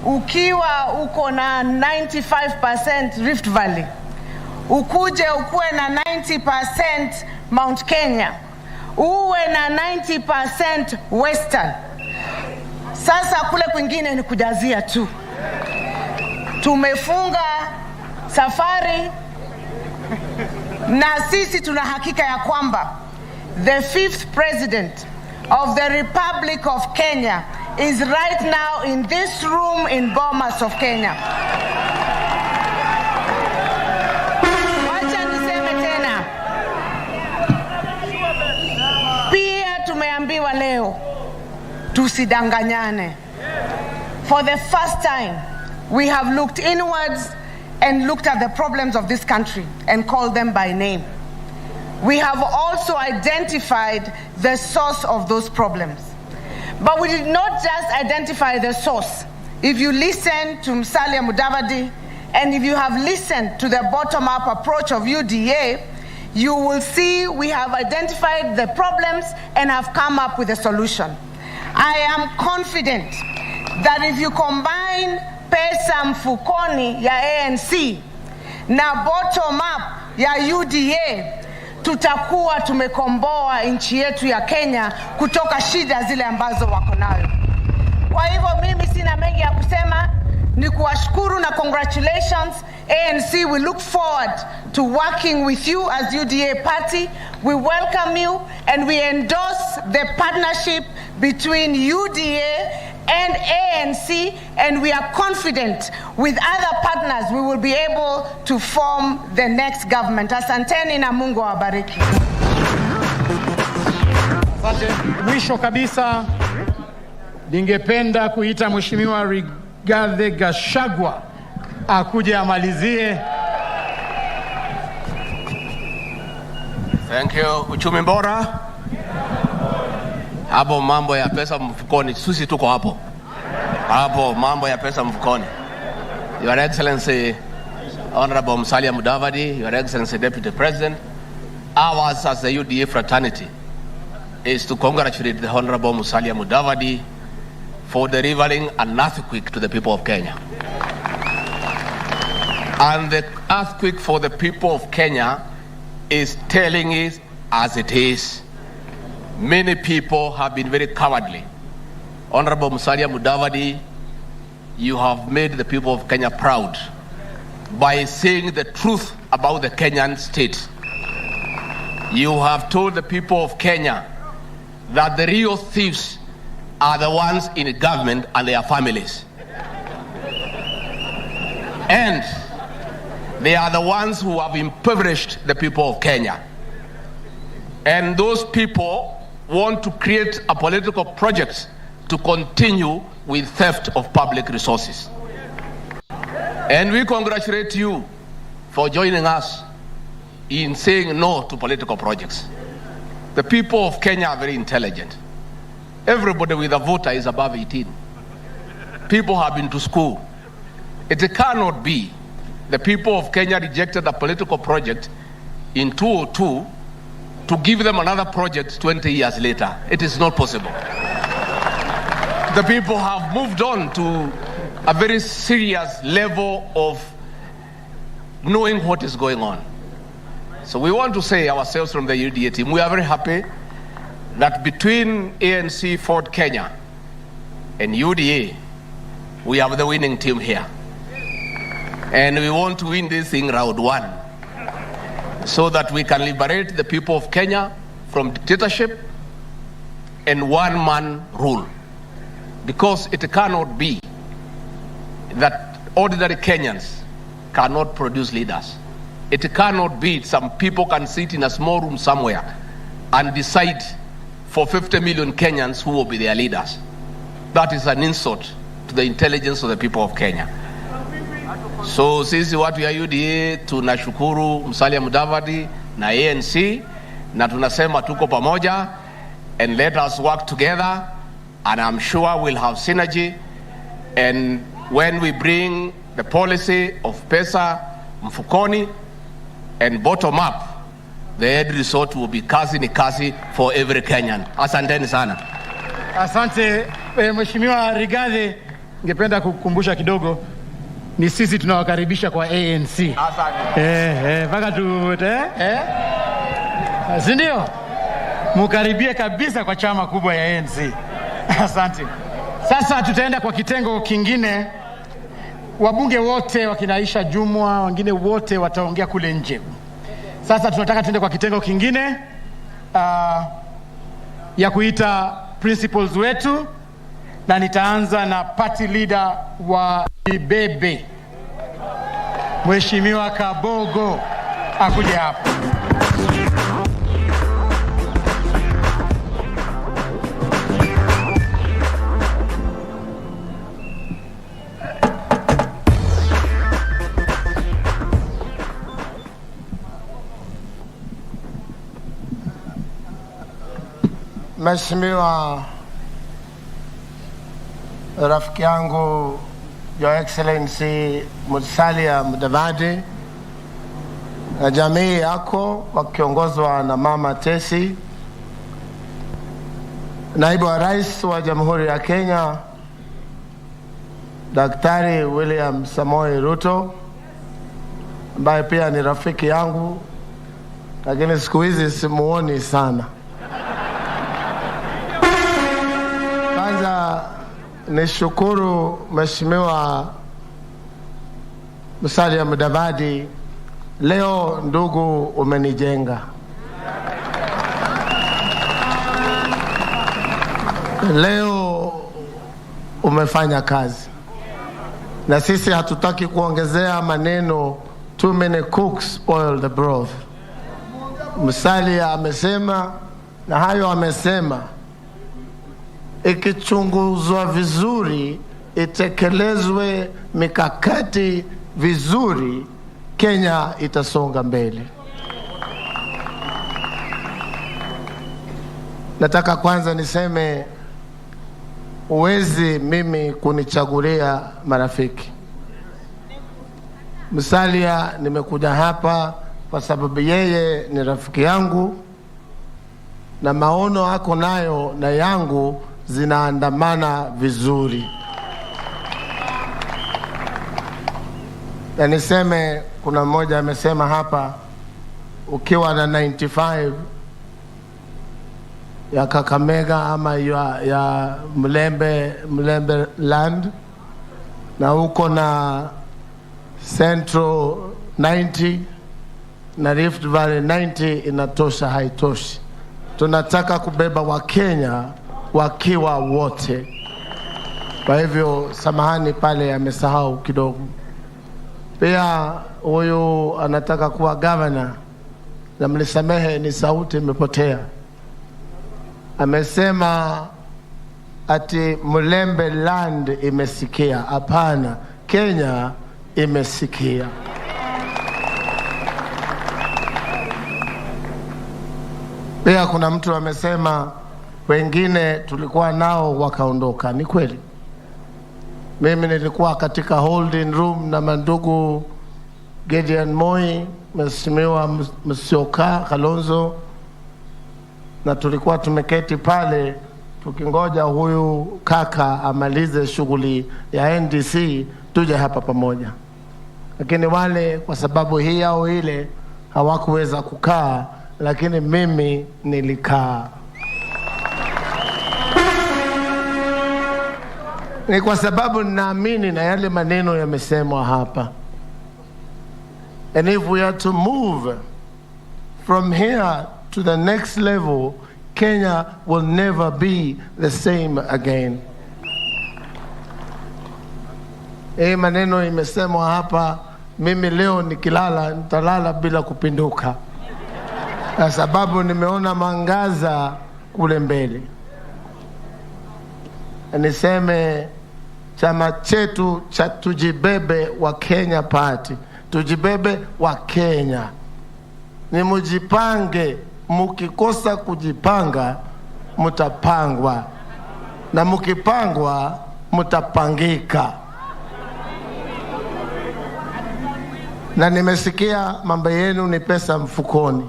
ukiwa uko na 95% Rift Valley, ukuje ukuwe na 90% Mount Kenya, uwe na 90% Western. Sasa kule kwingine ni kujazia tu. Tumefunga safari na sisi tuna hakika ya kwamba the 5th president of the Republic of Kenya is right now in this room in Bomas of Kenya. Wacha niseme tena. Pia tumeambiwa leo tusidanganyane. For the first time, we have looked inwards and looked at the problems of this country and called them by name. We have also identified the source of those problems. But we did not just identify the source. If you listen to Musalia Mudavadi, and if you have listened to the bottom-up approach of UDA, you will see we have identified the problems and have come up with a solution. I am confident that if you combine pesa mfukoni ya ANC na bottom up ya UDA, tutakuwa tumekomboa nchi yetu ya Kenya kutoka shida zile ambazo wako nayo. Kwa hivyo mimi sina mengi ya kusema, ni kuwashukuru na congratulations. ANC, we look forward to working with you as UDA party. We welcome you and we endorse the partnership between UDA and ANC, and we are confident with other partners we will be able to form the next government. Asanteni na Mungu awabariki. Asante. Mwisho kabisa ningependa kuita Mheshimiwa Rigathi Gachagua akuje amalizie. Thank you. Uchumi bora. Hapo mambo ya pesa mfukoni, sisi tuko hapo. Hapo mambo ya pesa mfukoni. Your Excellency Honorable Musalia Mudavadi, Your Excellency Deputy President, ours as the UDA fraternity is to congratulate the Honorable Musalia Mudavadi for delivering an earthquake to the people of Kenya. And the earthquake for the people of Kenya is telling it as it is. Many people have been very cowardly. Honorable Musalia Mudavadi, you have made the people of Kenya proud by saying the truth about the Kenyan state. You have told the people of Kenya that the real thieves are the ones in government and their families. And they are the ones who have impoverished the people of Kenya. And those people want to create a political project to continue with theft of public resources. And we congratulate you for joining us in saying no to political projects. The people of Kenya are very intelligent. Everybody with a voter is above 18. People have been to school. It cannot be the people of Kenya rejected a political project in 2002 to give them another project 20 years later. It is not possible. The people have moved on to a very serious level of knowing what is going on. So we want to say ourselves from the UDA team, we are very happy that between ANC Ford Kenya and UDA, we have the winning team here. And we want to win this thing round one, so that we can liberate the people of Kenya from dictatorship and one-man rule. Because it cannot be that ordinary Kenyans cannot produce leaders. It cannot be some people can sit in a small room somewhere and decide for 50 million Kenyans who will be their leaders. That is an insult to the intelligence of the people of Kenya. So sisi watu ya UDA tunashukuru Musalia Mudavadi na ANC na tunasema tuko pamoja, and let us work together, and I'm sure we'll have synergy. And when we bring the policy of pesa mfukoni and bottom up, the end result will be kazi ni kazi for every Kenyan. Asanteni sana. Asante Mheshimiwa Rigathi, ningependa kukumbusha kidogo ni sisi tunawakaribisha kwa ANC. Paka tu si ndio? Mukaribie kabisa kwa chama kubwa ya ANC. Asante. Sasa tutaenda kwa kitengo kingine. Wabunge wote wakinaisha Jumwa, wengine wote wataongea kule nje. Sasa tunataka tuende kwa kitengo kingine ya kuita principals wetu, na nitaanza na party leader wa Ibebe, Mheshimiwa Kabogo, akuje hapa. Mheshimiwa rafiki yangu Your Excellency Musalia Mudavadi na jamii yako wakiongozwa na Mama Tesi, Naibu wa Rais wa Jamhuri ya Kenya Daktari William Samoei Ruto, ambaye pia ni rafiki yangu lakini siku hizi simuoni sana. Kwanza nishukuru Mheshimiwa Musalia Mudavadi, leo ndugu umenijenga. Leo umefanya kazi. Na sisi hatutaki kuongezea maneno, too many cooks spoil the broth. Musalia amesema, na hayo amesema ikichunguzwa vizuri, itekelezwe mikakati vizuri, Kenya itasonga mbele. Nataka kwanza niseme, uwezi mimi kunichagulia marafiki. Musalia nimekuja hapa kwa sababu yeye ni rafiki yangu, na maono ako nayo na yangu zinaandamana vizuri. Na niseme, kuna mmoja amesema hapa, ukiwa na 95 ya Kakamega ama ya Mlembe land, na uko na Central 90 na Rift Valley 90, inatosha haitoshi. Tunataka kubeba Wakenya wakiwa wote. Kwa hivyo samahani pale amesahau kidogo. Pia huyu anataka kuwa governor, na mlisamehe ni sauti imepotea. Amesema ati Mlembe land imesikia. Hapana, Kenya imesikia. Pia kuna mtu amesema wengine tulikuwa nao wakaondoka. Ni kweli. Mimi nilikuwa katika holding room na mandugu Gideon Moi, Mheshimiwa Musyoka Kalonzo, na tulikuwa tumeketi pale tukingoja huyu kaka amalize shughuli ya NDC tuje hapa pamoja. Lakini wale kwa sababu hii au ile hawakuweza kukaa, lakini mimi nilikaa. Ni kwa sababu ninaamini na yale maneno yamesemwa hapa. And if we are to move from here to the next level, Kenya will never be the same again. Maneno imesemwa hapa, mimi leo nikilala nitalala bila kupinduka, kwa sababu nimeona mwangaza kule mbele. Niseme chama chetu cha Tujibebe wa Kenya Party, Tujibebe wa Kenya, ni mujipange. Mukikosa kujipanga mutapangwa, na mukipangwa mutapangika. Na nimesikia mambo yenu ni pesa mfukoni,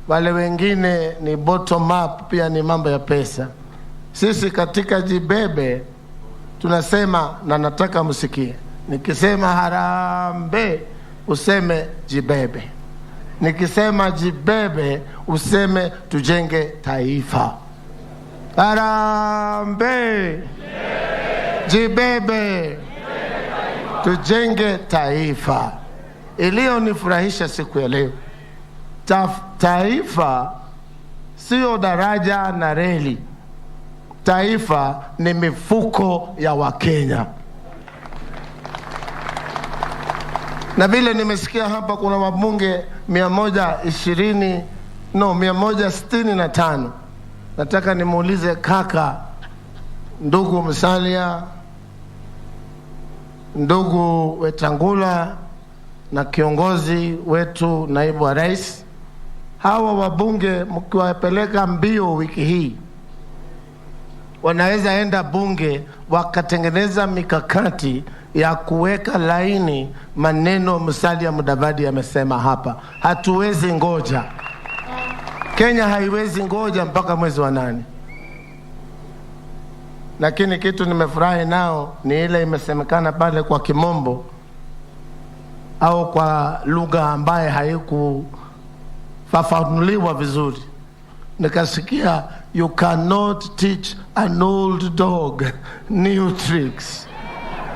wale wengine ni bottom up, pia ni mambo ya pesa. Sisi katika Jibebe tunasema, na nataka msikie, Nikisema harambe, useme jibebe. Nikisema jibebe, useme tujenge taifa. Harambe, jibebe, tujenge taifa. Iliyonifurahisha siku ya leo, taifa sio daraja na reli. Taifa ni mifuko ya Wakenya. Na vile nimesikia hapa kuna wabunge 165. Nataka nimuulize kaka, ndugu Musalia, ndugu Wetangula na kiongozi wetu naibu wa rais, hawa wabunge mkiwapeleka mbio wiki hii, wanaweza enda bunge wakatengeneza mikakati ya kuweka laini maneno Musalia Mudavadi amesema hapa. Hatuwezi ngoja. Kenya haiwezi ngoja mpaka mwezi wa 8. Lakini kitu nimefurahi nao ni ile imesemekana pale kwa kimombo au kwa lugha ambaye haikufafanuliwa vizuri. Nikasikia, you cannot teach an old dog new tricks.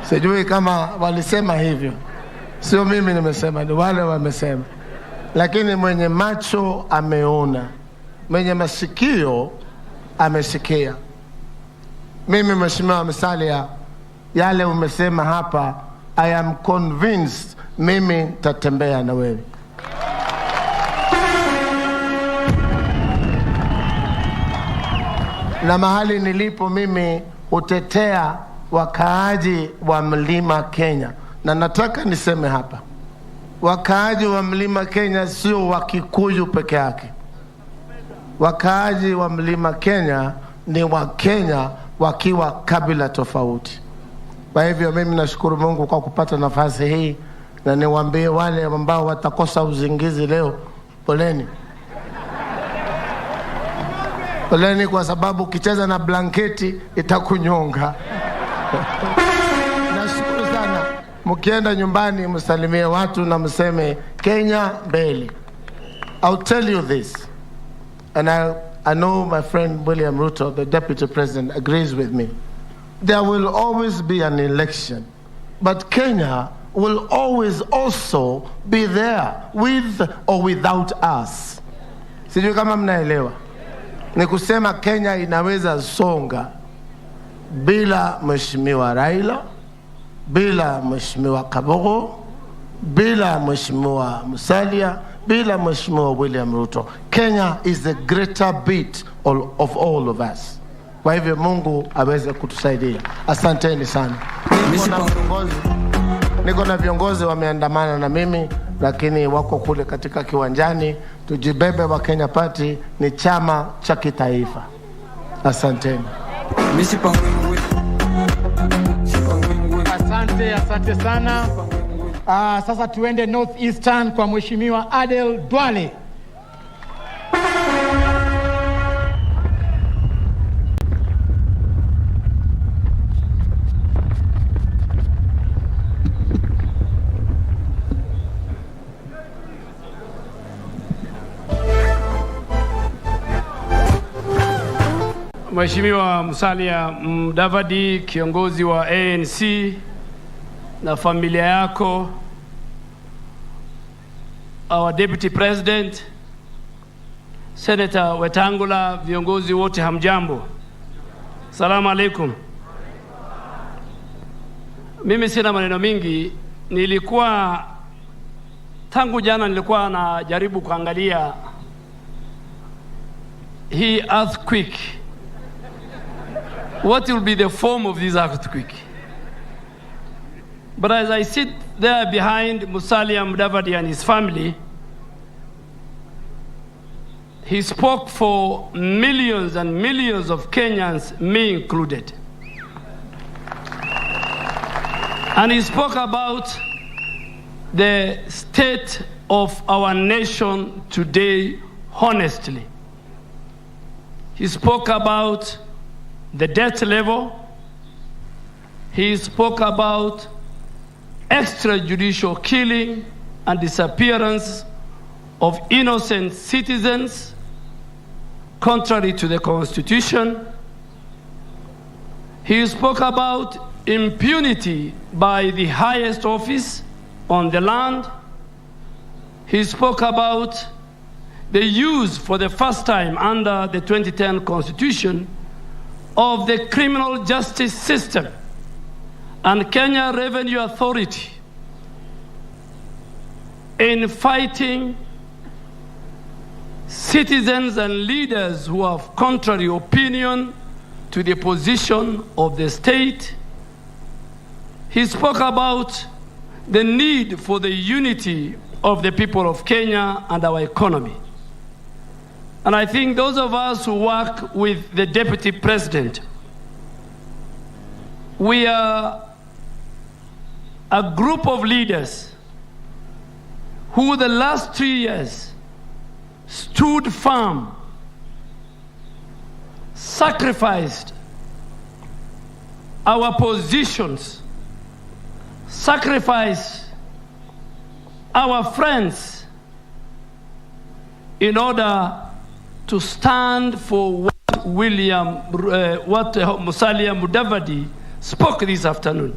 Sijui kama walisema hivyo. Sio mimi nimesema, ni wale wamesema. Lakini mwenye macho ameona, mwenye masikio amesikia. Mimi Mheshimiwa Musalia, yale umesema hapa, I am convinced mimi tatembea na wewe. Na mahali nilipo mimi utetea wakaaji wa Mlima Kenya. Na nataka niseme hapa, wakaaji wa Mlima Kenya sio Wakikuyu peke yake. Wakaaji wa Mlima Kenya ni Wakenya wakiwa kabila tofauti. Kwa hivyo mimi nashukuru Mungu kwa kupata nafasi hii, na niwaambie wale ambao watakosa uzingizi leo, poleni. Poleni, kwa sababu ukicheza na blanketi itakunyonga. Nashukuru sana. Mkienda nyumbani msalimie watu na mseme Kenya mbele. I'll tell you this, and I know my friend William Ruto, the Deputy President, agrees with me. There will always be an election, but Kenya will always also be there, with or without us. Sijui kama mnaelewa. Ni kusema Kenya inaweza songa bila Mheshimiwa Raila, bila Mheshimiwa Kabogo, bila Mheshimiwa Musalia, bila Mheshimiwa William Ruto. Kenya is the greater bit of all of us. Kwa hivyo Mungu aweze kutusaidia. Asanteni sana. Niko na viongozi wameandamana na mimi, lakini wako kule katika kiwanjani. Tujibebe wa Kenya Party ni chama cha kitaifa. Asanteni. Asante sana. Sasa tuende North Eastern kwa Mheshimiwa Adel Duale. Mheshimiwa Musalia Mudavadi, kiongozi wa ANC na familia yako, our Deputy President, Senator Wetangula, viongozi wote hamjambo. Salamu alaikum. Mimi sina maneno mingi. Tangu jana nilikuwa najaribu kuangalia hii earthquake. What will be the form of this earthquake? But as I sit there behind Musalia Mudavadi and his family, he spoke for millions and millions of Kenyans, me included. And he spoke about the state of our nation today honestly. He spoke about the debt level. He spoke about extrajudicial killing and disappearance of innocent citizens, contrary to the Constitution. He spoke about impunity by the highest office on the land. He spoke about the use for the first time under the 2010 Constitution of the criminal justice system and Kenya Revenue Authority in fighting citizens and leaders who have contrary opinion to the position of the state. He spoke about the need for the unity of the people of Kenya and our economy. And I think those of us who work with the Deputy President, we are a group of leaders who the last 3 years stood firm, sacrificed our positions, sacrificed our friends in order to stand for what Musalia Mudavadi spoke this afternoon.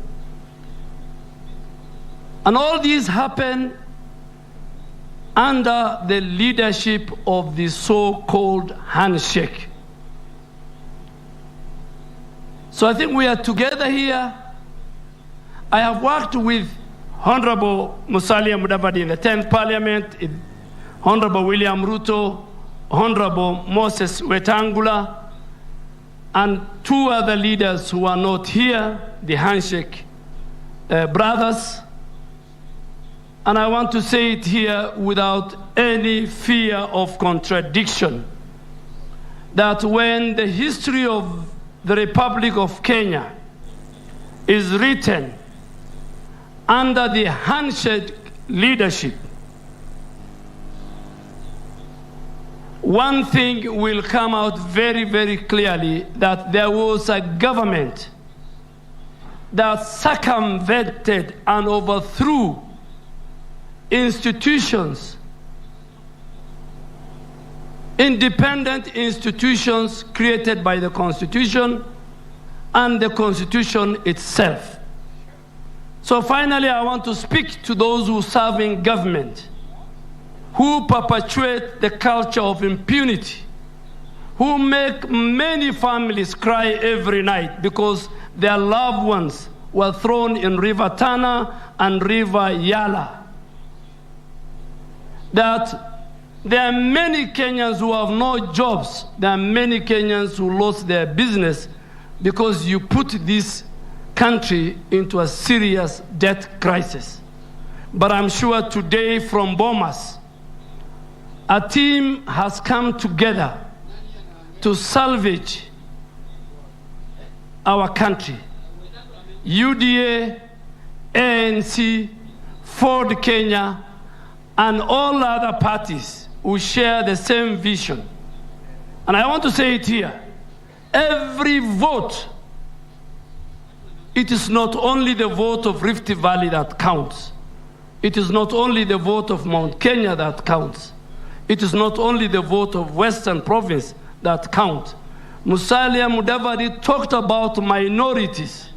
And all this happened under the leadership of the so-called handshake. So I think we are together here. I have worked with Honorable Musalia Mudavadi in the 10th Parliament, Honorable William Ruto, Honorable Moses Wetangula, and 2 other leaders who are not here, the handshake brothers. And I want to say it here without any fear of contradiction, that when the history of the Republic of Kenya is written under the handshake leadership, one thing will come out very, very clearly, that there was a government that circumvented and overthrew institutions, independent institutions created by the Constitution and the Constitution itself. So finally, I want to speak to those who serve in government, who perpetuate the culture of impunity, who make many families cry every night because their loved ones were thrown in River Tana and River Yala. That there are many Kenyans who have no jobs. There are many Kenyans who lost their business because you put this country into a serious debt crisis. But I'm sure today from Bomas, a team has come together to salvage our country. UDA, ANC, Ford Kenya, and all other parties who share the same vision. And I want to say it here. Every vote, it is not only the vote of Rift Valley that counts. It is not only the vote of Mount Kenya that counts. It is not only the vote of Western Province that counts. Musalia Mudavadi talked about minorities.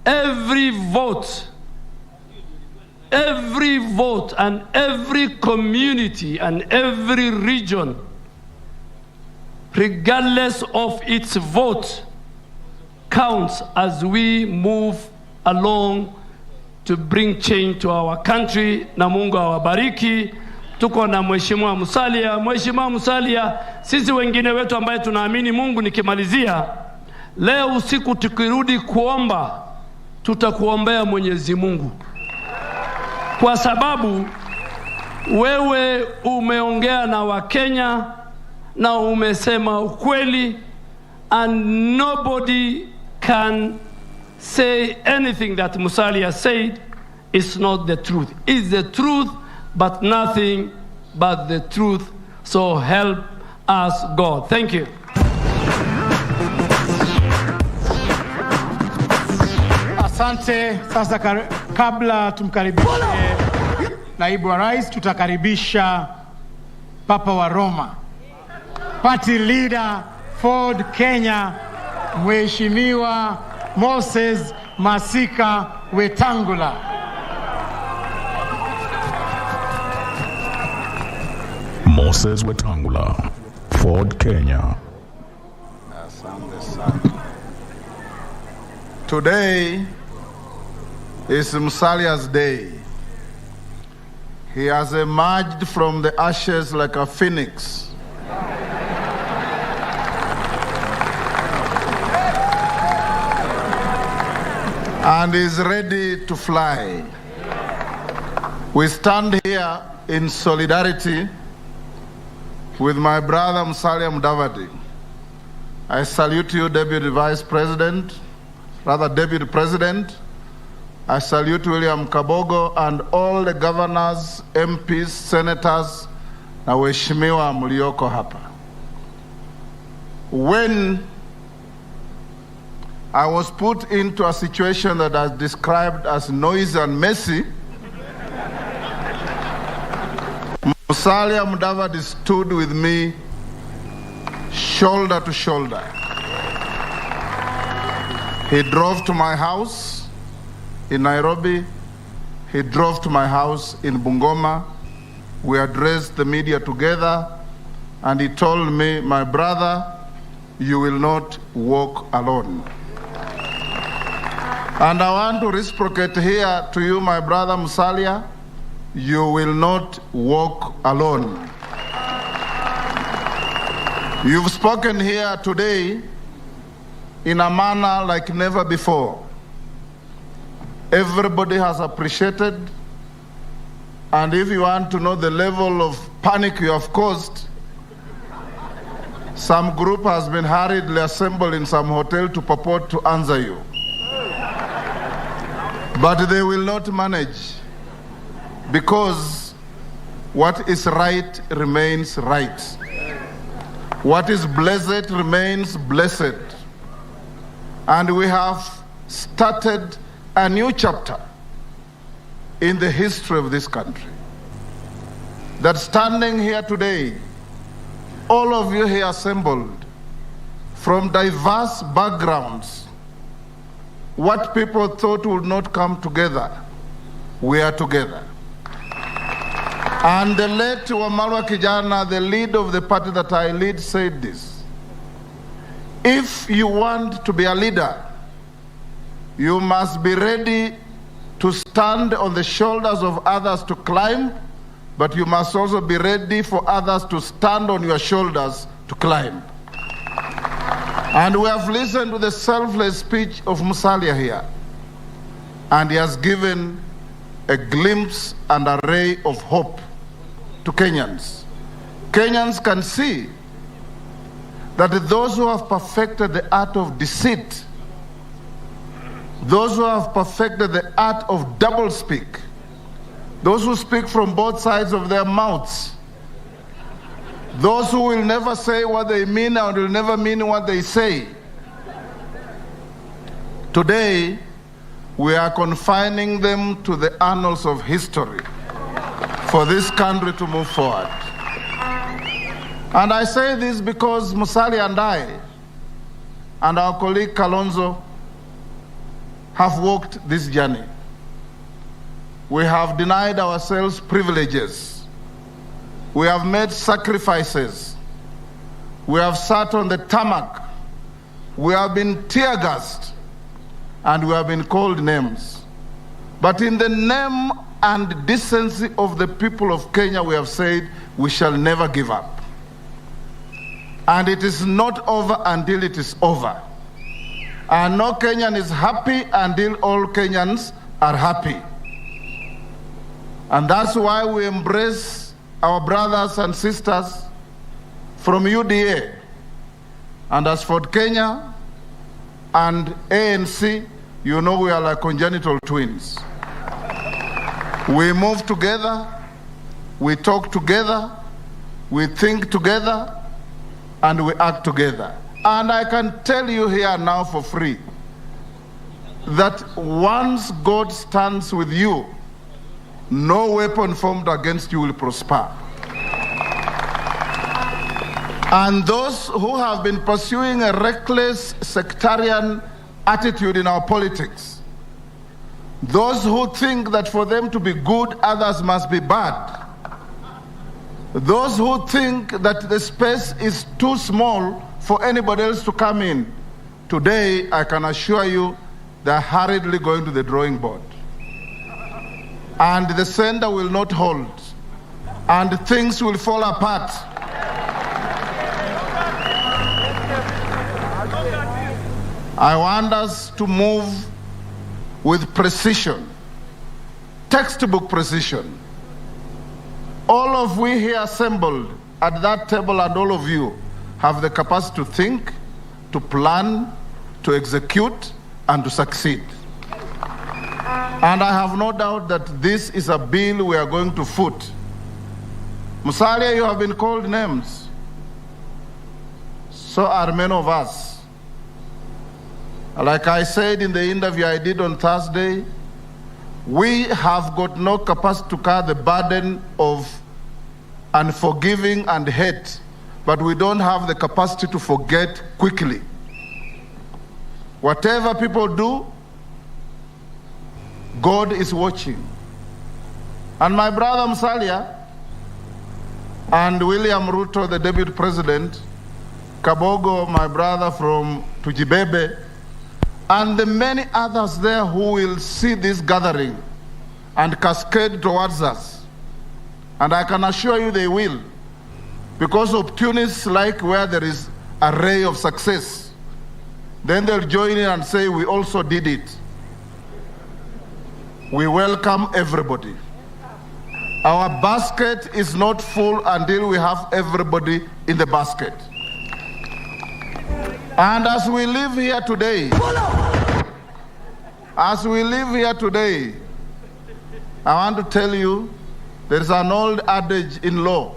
Every vote and every community and every region, regardless of its vote, counts as we move along to bring change to our country. Na Mungu awabariki. Tuko na Mheshimiwa Musalia. Mheshimiwa Musalia, sisi wengine wetu ambaye tunaamini Mungu, nikimalizia, leo usiku tukirudi kuomba, tutakuombea Mwenyezi Mungu. Kwa sababu wewe umeongea na Wakenya na umesema ukweli, and nobody can say anything that Musalia said is not the truth. It's the truth, but nothing but the truth. So help us God. Thank you. Asante. Sasa kabla tumkaribishe naibu wa rais, tutakaribisha Papa wa Roma, Party Leader Ford Kenya, Mheshimiwa Moses Masika Wetangula. Moses Wetangula, Ford Kenya. Today is Musalia's day. He has emerged from the ashes like a phoenix. And is ready to fly. We stand here in solidarity with my brother Musalia Mudavadi. I salute you, Deputy President. I salute William Kabogo and all the governors, MPs, senators, na waheshimiwa mlioko hapa. When I was put into a situation that is described as noisy and messy, Musalia Mudavadi stood with me shoulder to shoulder. He drove to my house in Nairobi. He drove to my house in Bungoma. We addressed the media together, and he told me, my brother, you will not walk alone. And I want to reciprocate here to you, my brother Musalia, you will not walk alone. You've spoken here today in a manner like never before. Everybody has appreciated, and if you want to know the level of panic you have caused, some group has been hurriedly assembled in some hotel to purport to answer you. But they will not manage, because what is right remains right. What is blessed remains blessed. And we have started a new chapter in the history of this country. That standing here today, all of you here assembled from diverse backgrounds, what people thought would not come together, we are together. And the late Wamalwa Kijana, the leader of the party that I lead, said this: if you want to be a leader, you must be ready to stand on the shoulders of others to climb, but you must also be ready for others to stand on your shoulders to climb. And we have listened to the selfless speech of Musalia here, and he has given a glimpse and a ray of hope to Kenyans. Kenyans can see that those who have perfected the art of deceit, those who have perfected the art of doublespeak, those who speak from both sides of their mouths, those who will never say what they mean and will never mean what they say, today we are confining them to the annals of history for this country to move forward. And I say this because Musalia and I and our colleague Kalonzo have walked this journey. We have denied ourselves privileges. We have made sacrifices. We have sat on the tarmac. We have been tear-gassed, and we have been called names. But in the name and decency of the people of Kenya, we have said we shall never give up. And it is not over until it is over. And no Kenyan is happy until all Kenyans are happy. And that's why we embrace our brothers and sisters from UDA. And as for Kenya and ANC, you know we are like congenital twins. We move together, we talk together, we think together, and we act together. And I can tell you here now for free that once God stands with you, no weapon formed against you will prosper. And those who have been pursuing a reckless sectarian attitude in our politics, those who think that for them to be good, others must be bad, those who think that the space is too small for anybody else to come in, today I can assure you they're hurriedly going to the drawing board. And the sender will not hold, and things will fall apart. I want us to move with precision, textbook precision. All of we here assembled at that table and all of you have the capacity to think, to plan, to execute, and to succeed. And I have no doubt that this is a bill we are going to foot. Musalia, you have been called names. So are many of us. Like I said in the interview I did on Thursday, we have got no capacity to carry the burden of unforgiving and hate, but we don't have the capacity to forget quickly. Whatever people do, God is watching. And my brother Musalia and William Ruto, the deputy president, Kabogo, my brother from Tujibebe, and the many others there who will see this gathering and cascade towards us. And I can assure you they will, because opportunities like where there is a ray of success, then they'll join in and say, we also did it. We welcome everybody. Our basket is not full until we have everybody in the basket. And as we live here today, I want to tell you, there is an old adage in law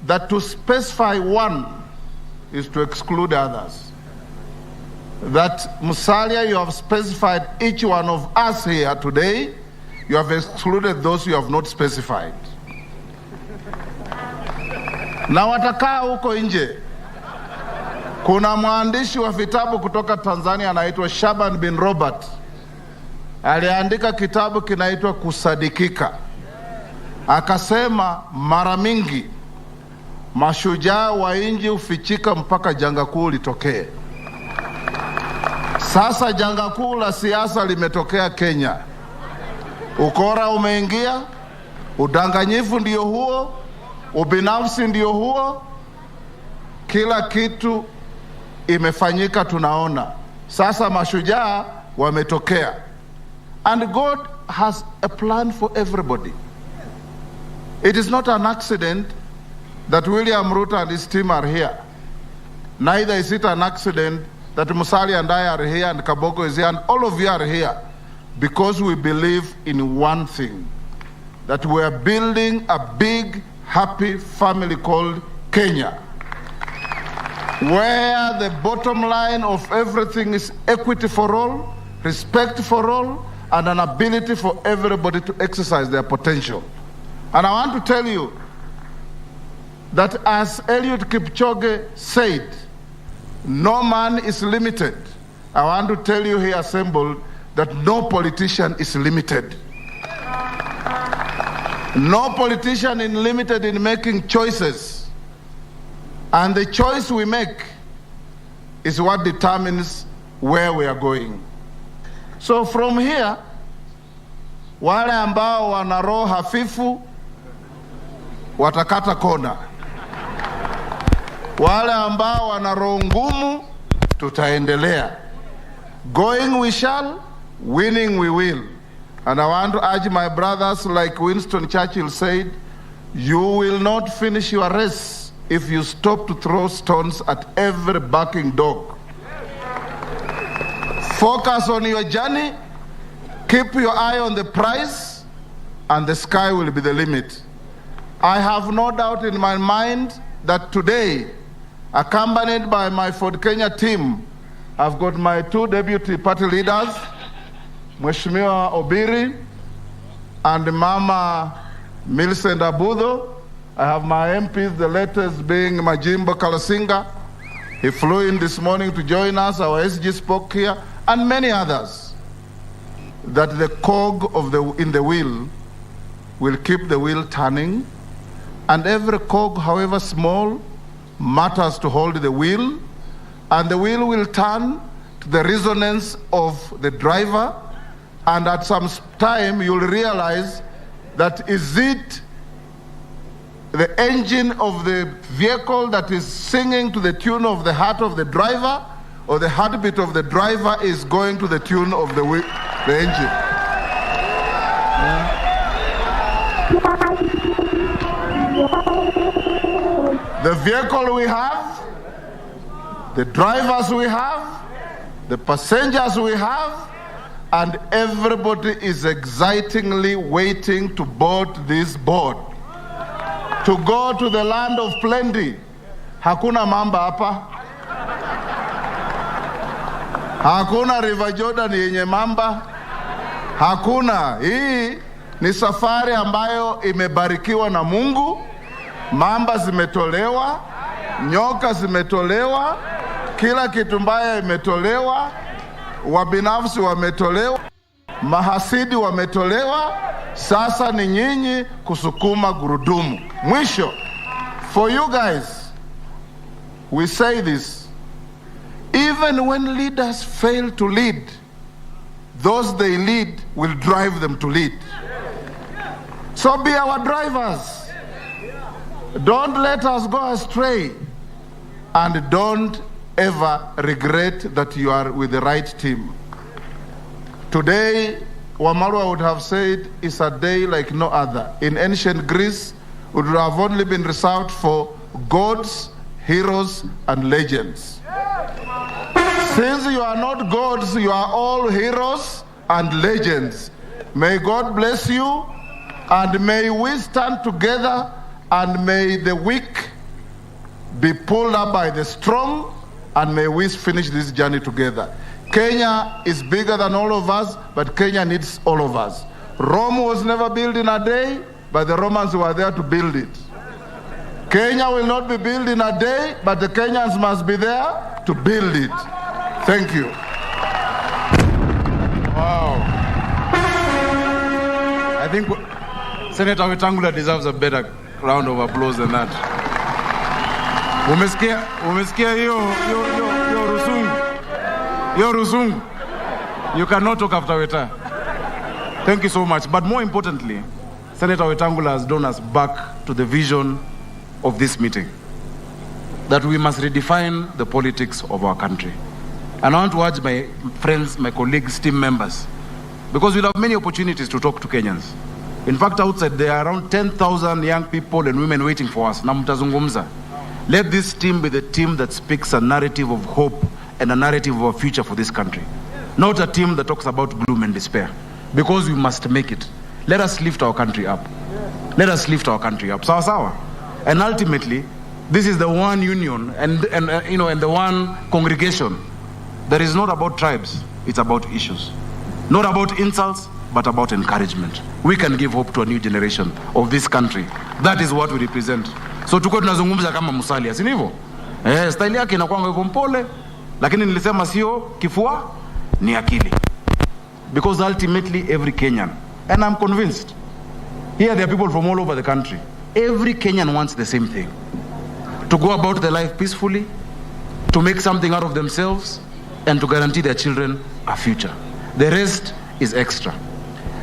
that to specify one is to exclude others. That Musalia, you have specified each one of us here today, you have excluded those you have not specified. Na watakaa huko nje. Kuna mwandishi wa vitabu kutoka Tanzania anaitwa Shaban bin Robert. Aliandika kitabu kinaitwa Kusadikika. Akasema mara mingi mashujaa wa nchi hufichika mpaka janga kuu litokee. Sasa janga kuu la siasa limetokea Kenya. Ukora umeingia, udanganyifu ndio huo, ubinafsi ndio huo, kila kitu imefanyika tunaona. Sasa mashujaa wametokea. And God has a plan for everybody. It is not an accident that William Ruto and his team are here. Neither is it an accident that Musalia and I are here and Kabogo is here and all of you are here, because we believe in one thing, that we are building a big, happy family called Kenya, where the bottom line of everything is equity for all, respect for all, and an ability for everybody to exercise their potential. And I want to tell you that as Eliud Kipchoge said, no man is limited. I want to tell you here assembled that no politician is limited. No politician is limited in making choices. And the choice we make is what determines where we are going. So from here, wale ambao wana roho hafifu watakata kona. Wale ambao wana roho ngumu tutaendelea. Going we shall, winning we will. And I want to urge my brothers, like Winston Churchill said, you will not finish your race if you stop to throw stones at every barking dog. Focus on your journey, keep your eye on the prize, and the sky will be the limit. I have no doubt in my mind that today, accompanied by my Ford Kenya team, I've got my 2 deputy party leaders, Mheshimiwa Obiri and Mama Millicent Abudo. I have my MPs, the latest being Majimbo Kalasinga. He flew in this morning to join us. Our SG spoke here, and many others. That the cog in the wheel will keep the wheel turning, and every cog, however small, matters to hold the wheel, and the wheel will turn to the resonance of the driver, and at some time you'll realize that is it the engine of the vehicle that is singing to the tune of the heart of the driver, or the heartbeat of the driver is going to the tune of the engine. The vehicle we have, the drivers we have, the passengers we have, and everybody is excitingly waiting to board this boat, to go to the land of plenty. Hakuna mamba hapa. Hakuna River Jordan yenye mamba. Hakuna. Hii ni safari ambayo imebarikiwa na Mungu. Mamba zimetolewa, nyoka zimetolewa, kila kitu mbaya imetolewa, wabinafsi wametolewa, mahasidi wametolewa. Sasa ni nyinyi kusukuma gurudumu. Mwisho, for you guys, we say this: even when leaders fail to lead, those they lead will drive them to lead. So be our drivers. Don't let us go astray, and don't ever regret that you are with the right team. Today, Wamarwa would have said, it's a day like no other. In ancient Greece, it would have only been reserved for gods, heroes, and legends. Since you are not gods, you are all heroes and legends. May God bless you, and may we stand together, and may the weak be pulled up by the strong, and may we finish this journey together. Kenya is bigger than all of us, but Kenya needs all of us. Rome was never built in a day, but the Romans were there to build it. Kenya will not be built in a day, but the Kenyans must be there to build it. Thank you. Wow. I think Senator Wetangula deserves a better round of applause than that. Umesikia hiyo rusungu. Hiyo rusungu. You cannot talk after Weta. Thank you so much. But more importantly, Senator Wetangula has drawn us back to the vision of this meeting, that we must redefine the politics of our country. And I want to urge my friends, my colleagues, team members, because we'll have many opportunities to talk to Kenyans. In fact, outside there are around 10,000 young people and women waiting for us. Na mtazungumza. Let this team be the team that speaks a narrative of hope and a narrative of a future for this country. Not a team that talks about gloom and despair, because we must make it. Let us lift our country up. Let us lift our country up. Sawa sawa. And ultimately, this is the one union and the one congregation that is not about tribes, it's about issues. Not about insults, but about encouragement. We can give hope to a new generation of this country. That is what we represent. So tuko tunazungumza kama Musalia, si ndivyo? Style yake inakuwa hivyo mpole, lakini nilisema sio kifua, ni akili. Because ultimately every Kenyan, and I'm convinced, here there are people from all over the country, every Kenyan wants the same thing: to go about their life peacefully, to make something out of themselves, and to guarantee their children a future. The rest is extra.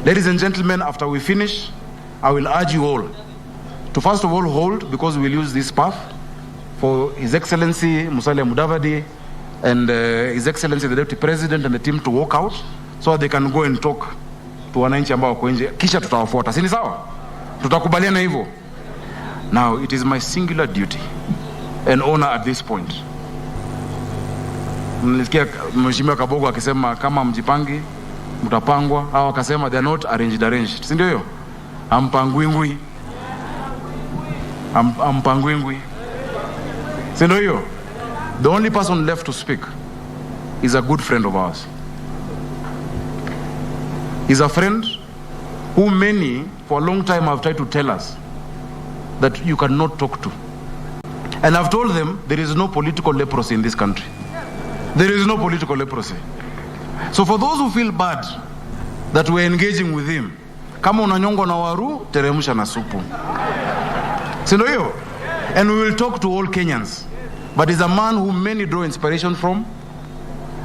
Ladies and gentlemen, after we finish, I will urge you all to first of all hold, because we'll use this path for His Excellency Musalia Mudavadi and His Excellency the Deputy President and the team to walk out, so they can go and talk to wananchi ambao wako nje, kisha tutawafuata. Si ni sawa? Tutakubaliana hivyo. Now, it is my singular duty and honor at this point. Nilisikia Mheshimiwa Kabogo akisema kama mjipangi mtapangwa, au akasema they are not arranged. Si ndio hiyo? Ampangwingwi. Ampangwingwi. Si ndio hiyo? The only person left to speak is a good friend of ours. He's a friend who many for a long time have tried to tell us that you cannot talk to. And I've told them there is no political leprosy in this country. There is no political leprosy. So for those who feel bad that we're engaging with him, kama unanyongo na waru, teremsha na supu. Sindo hiyo? And we will talk to all Kenyans. But he's a man who many draw inspiration from.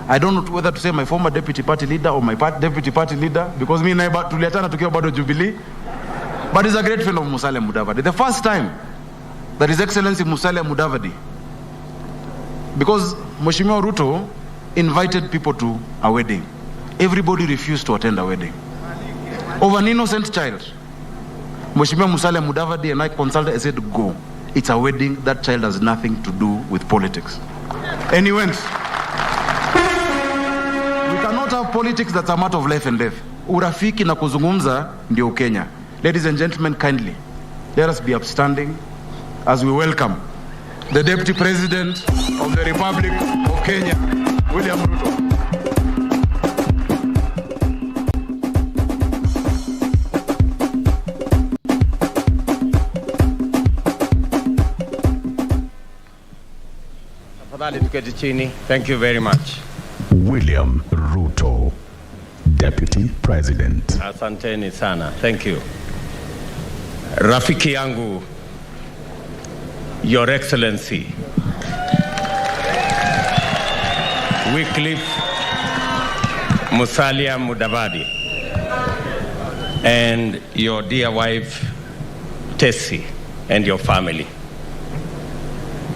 I don't know whether to say my former deputy party leader or my deputy party leader, because me na tuliachana tukiwa bado Jubilee. But he's a great friend of Musalia Mudavadi. The first time that His Excellency Musalia Mudavadi, because Mheshimiwa Ruto invited people to a wedding, everybody refused to attend a wedding. Over an innocent child, Mheshimiwa Musalia Mudavadi and I consulted and said, go. It's a wedding, that child has nothing to do with politics. And he went. We cannot have politics that's a matter of life and death. Urafiki na kuzungumza ndio Kenya. Ladies and gentlemen, kindly, let us be upstanding as we welcome the Deputy President of the Republic of Kenya, William Ruto. Thank you very much. William Ruto, Deputy President. Asanteni sana. Thank you. Rafiki yangu, Your Excellency, Wycliffe Musalia Mudavadi, and your dear wife, Tessie, and your family.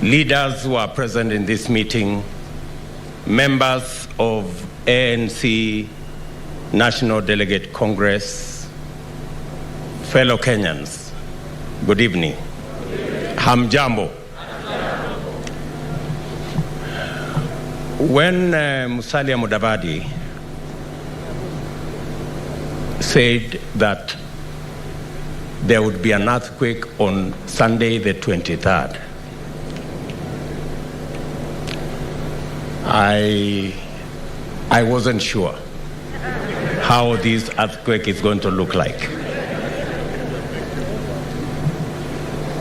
Leaders who are present in this meeting, members of ANC National Delegate Congress, fellow Kenyans, good evening. Hamjambo. When Musalia Mudavadi said that there would be an earthquake on Sunday the 23rd, I wasn't sure how this earthquake is going to look like.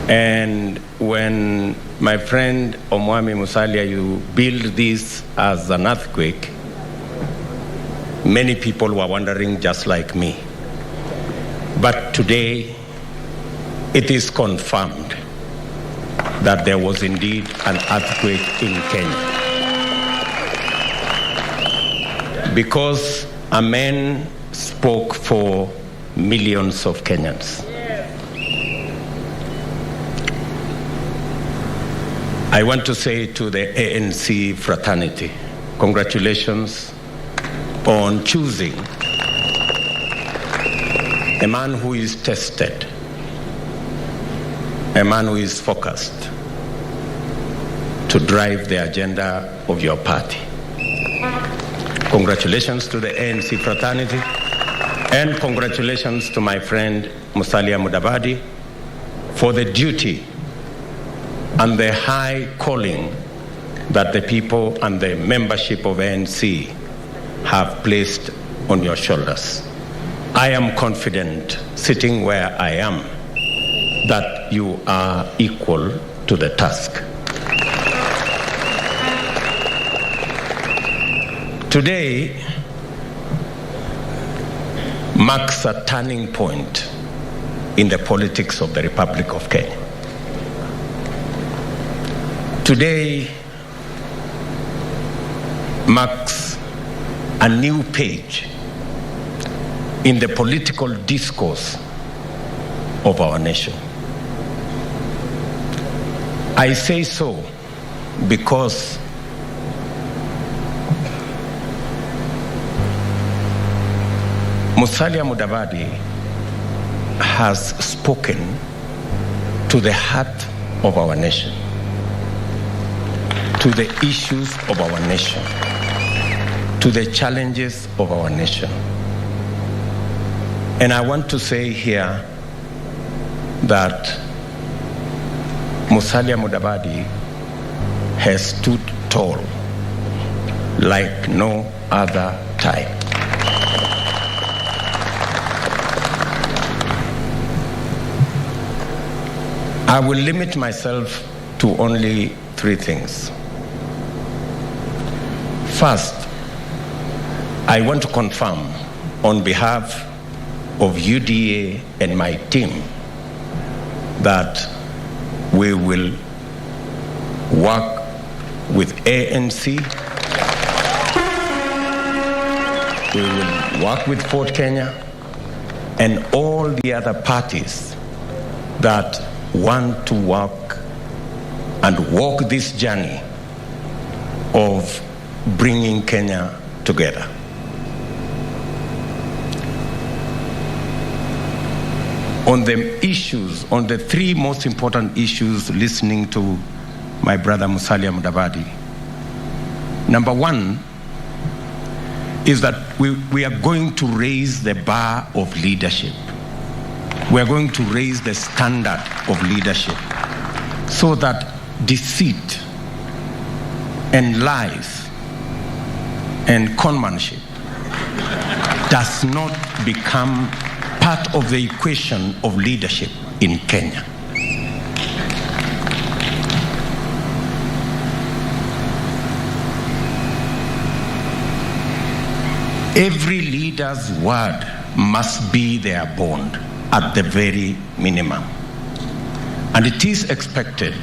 And when my friend Omwami Musalia, you build this as an earthquake, many people were wondering just like me. But today, it is confirmed that there was indeed an earthquake in Kenya. Because a man spoke for millions of Kenyans. I want to say to the ANC fraternity, congratulations on choosing a man who is tested, a man who is focused to drive the agenda of your party. Congratulations to the ANC fraternity, and congratulations to my friend Musalia Mudavadi for the duty and the high calling that the people and the membership of ANC have placed on your shoulders. I am confident, sitting where I am, that you are equal to the task. Today marks a turning point in the politics of the Republic of Kenya. Today marks a new page in the political discourse of our nation. I say so because Musalia Mudavadi has spoken to the heart of our nation, to the issues of our nation, to the challenges of our nation. And I want to say here that Musalia Mudavadi has stood tall like no other time. I will limit myself to only 3 things. First, I want to confirm on behalf of UDA and my team that we will work with ANC, we will work with Ford Kenya, and all the other parties that want to work and walk this journey of bringing Kenya together. On the issues, on the 3 most important issues, listening to my brother Musalia Mudavadi. Number 1 is that we are going to raise the bar of leadership. We are going to raise the standard of leadership so that deceit and lies and conmanship does not become part of the equation of leadership in Kenya. Every leader's word must be their bond at the very minimum. And it is expected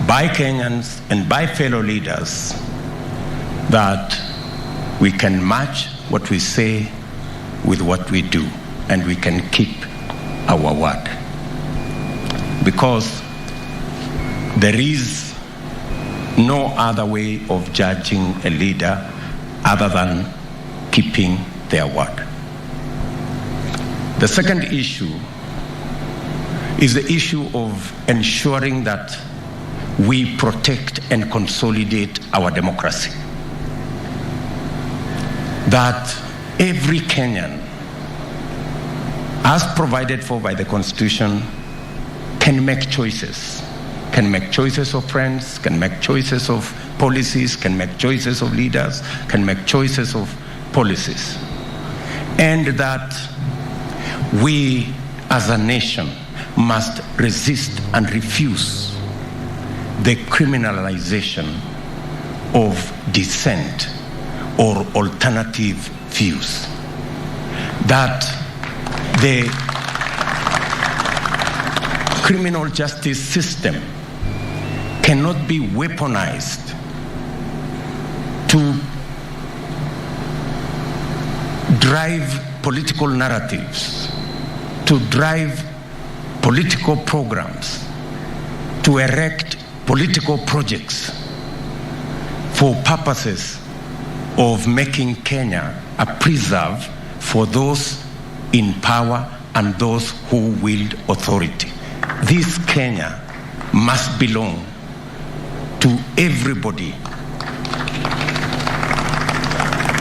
by Kenyans and by fellow leaders that we can match what we say with what we do, and we can keep our word. Because there is no other way of judging a leader other than keeping their word. The second issue is the issue of ensuring that we protect and consolidate our democracy. That every Kenyan, as provided for by the Constitution, can make choices. Can make choices of friends, can make choices of policies, can make choices of leaders, can make choices of policies. And that we as a nation must resist and refuse the criminalization of dissent or alternative views. That the criminal justice system cannot be weaponized to drive political narratives, to drive political programs, to erect political projects for purposes of making Kenya a preserve for those in power and those who wield authority. This Kenya must belong to everybody,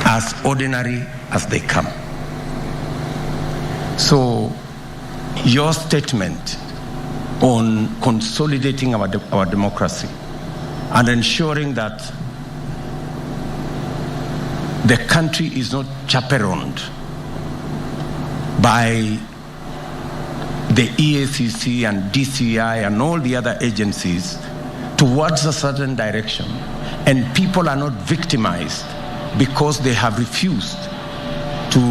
as ordinary as they come. So your statement on consolidating our democracy and ensuring that the country is not chaperoned by the EACC and DCI and all the other agencies towards a certain direction, and people are not victimized because they have refused to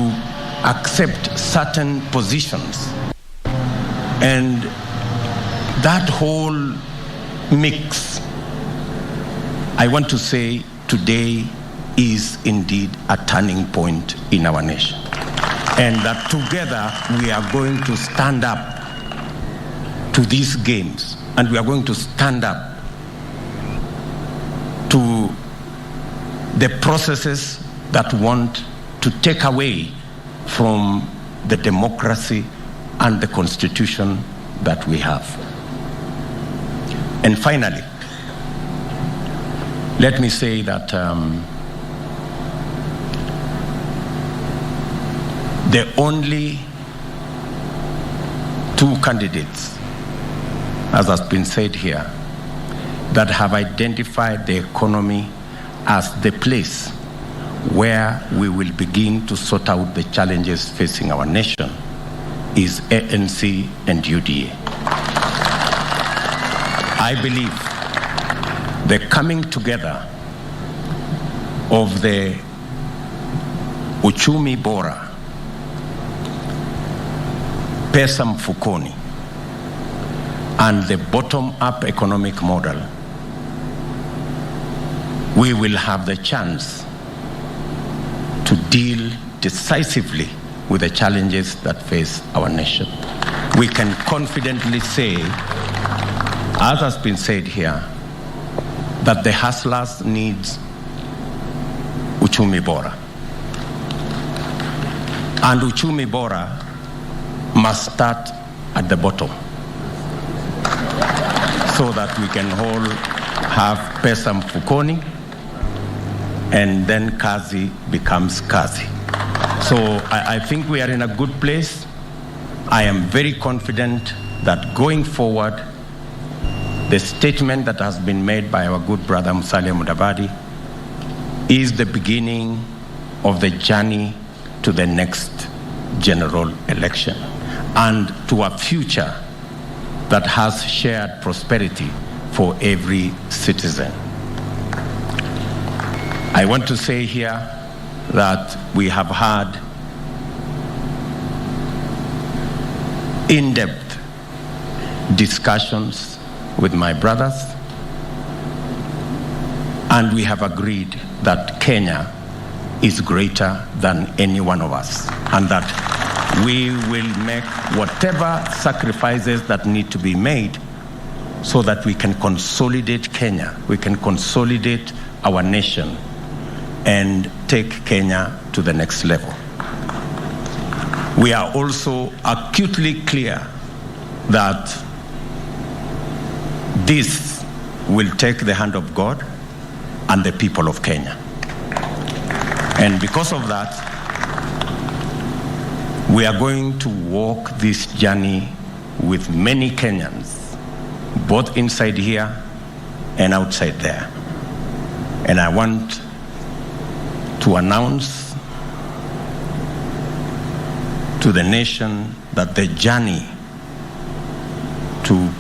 accept certain positions. And that whole mix, I want to say today is indeed a turning point in our nation. And that together we are going to stand up to these games, and we are going to stand up to the processes that want to take away from the democracy and the constitution that we have. And finally, let me say that the only 2 candidates, as has been said here, that have identified the economy as the place where we will begin to sort out the challenges facing our nation is ANC and UDA. I believe the coming together of the uchumi bora, pesa mfukoni, and the bottom-up economic model, we will have the chance to deal decisively with the challenges that face our nation. We can confidently say, as has been said here, that the hustlers need uchumi bora. And uchumi bora must start at the bottom so that we can all have pesa mfukoni, and then kazi becomes kazi. So I think we are in a good place. I am very confident that going forward, the statement that has been made by our good brother Musalia Mudavadi is the beginning of the journey to the next general election and to a future that has shared prosperity for every citizen. I want to say here that we have had in-depth discussions with my brothers, and we have agreed that Kenya is greater than any one of us, and that we will make whatever sacrifices that need to be made so that we can consolidate Kenya, we can consolidate our nation and take Kenya to the next level. We are also acutely clear that this will take the hand of God and the people of Kenya. And because of that, we are going to walk this journey with many Kenyans, both inside here and outside there. And I want to announce to the nation that the journey to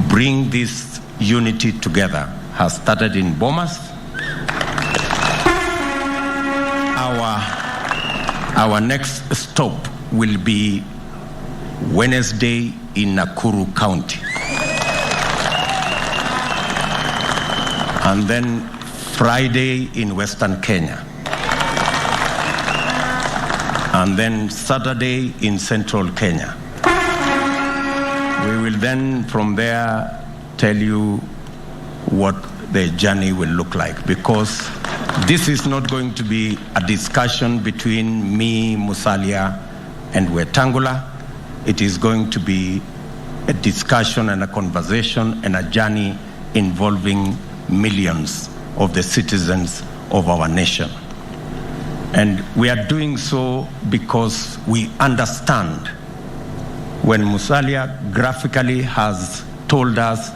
bring this unity together has started in Bomas. Our next stop will be Wednesday in Nakuru County. And then Friday in Western Kenya. And then Saturday in Central Kenya. We will then from there tell you what the journey will look like, because this is not going to be a discussion between me, Musalia, and Wetangula. It is going to be a discussion and a conversation and a journey involving millions of the citizens of our nation. And we are doing so because we understand when Musalia graphically has told us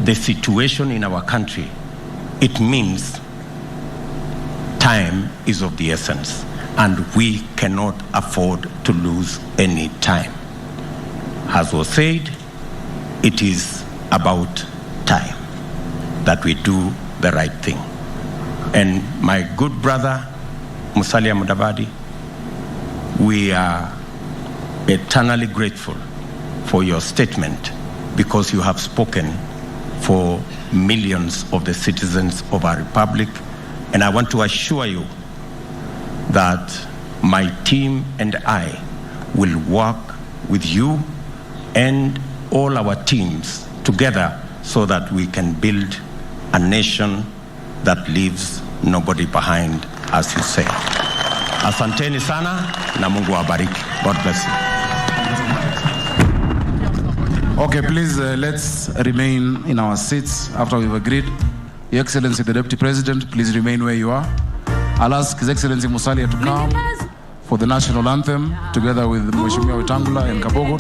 the situation in our country, it means time is of the essence, and we cannot afford to lose any time. As was said, it is about time that we do the right thing. And my good brother, Musalia Mudavadi, we are eternally grateful for your statement, because you have spoken for millions of the citizens of our republic. And I want to assure you that my team and I will work with you and all our teams together so that we can build a nation that leaves nobody behind, as you say. Asanteni sana na Mungu awabariki. God bless you. Okay, please let's remain in our seats after we've agreed. Your Excellency, the Deputy President, please remain where you are. I'll ask His Excellency Musalia to come for the national anthem together with Mheshimiwa Wetangula and Kabogo.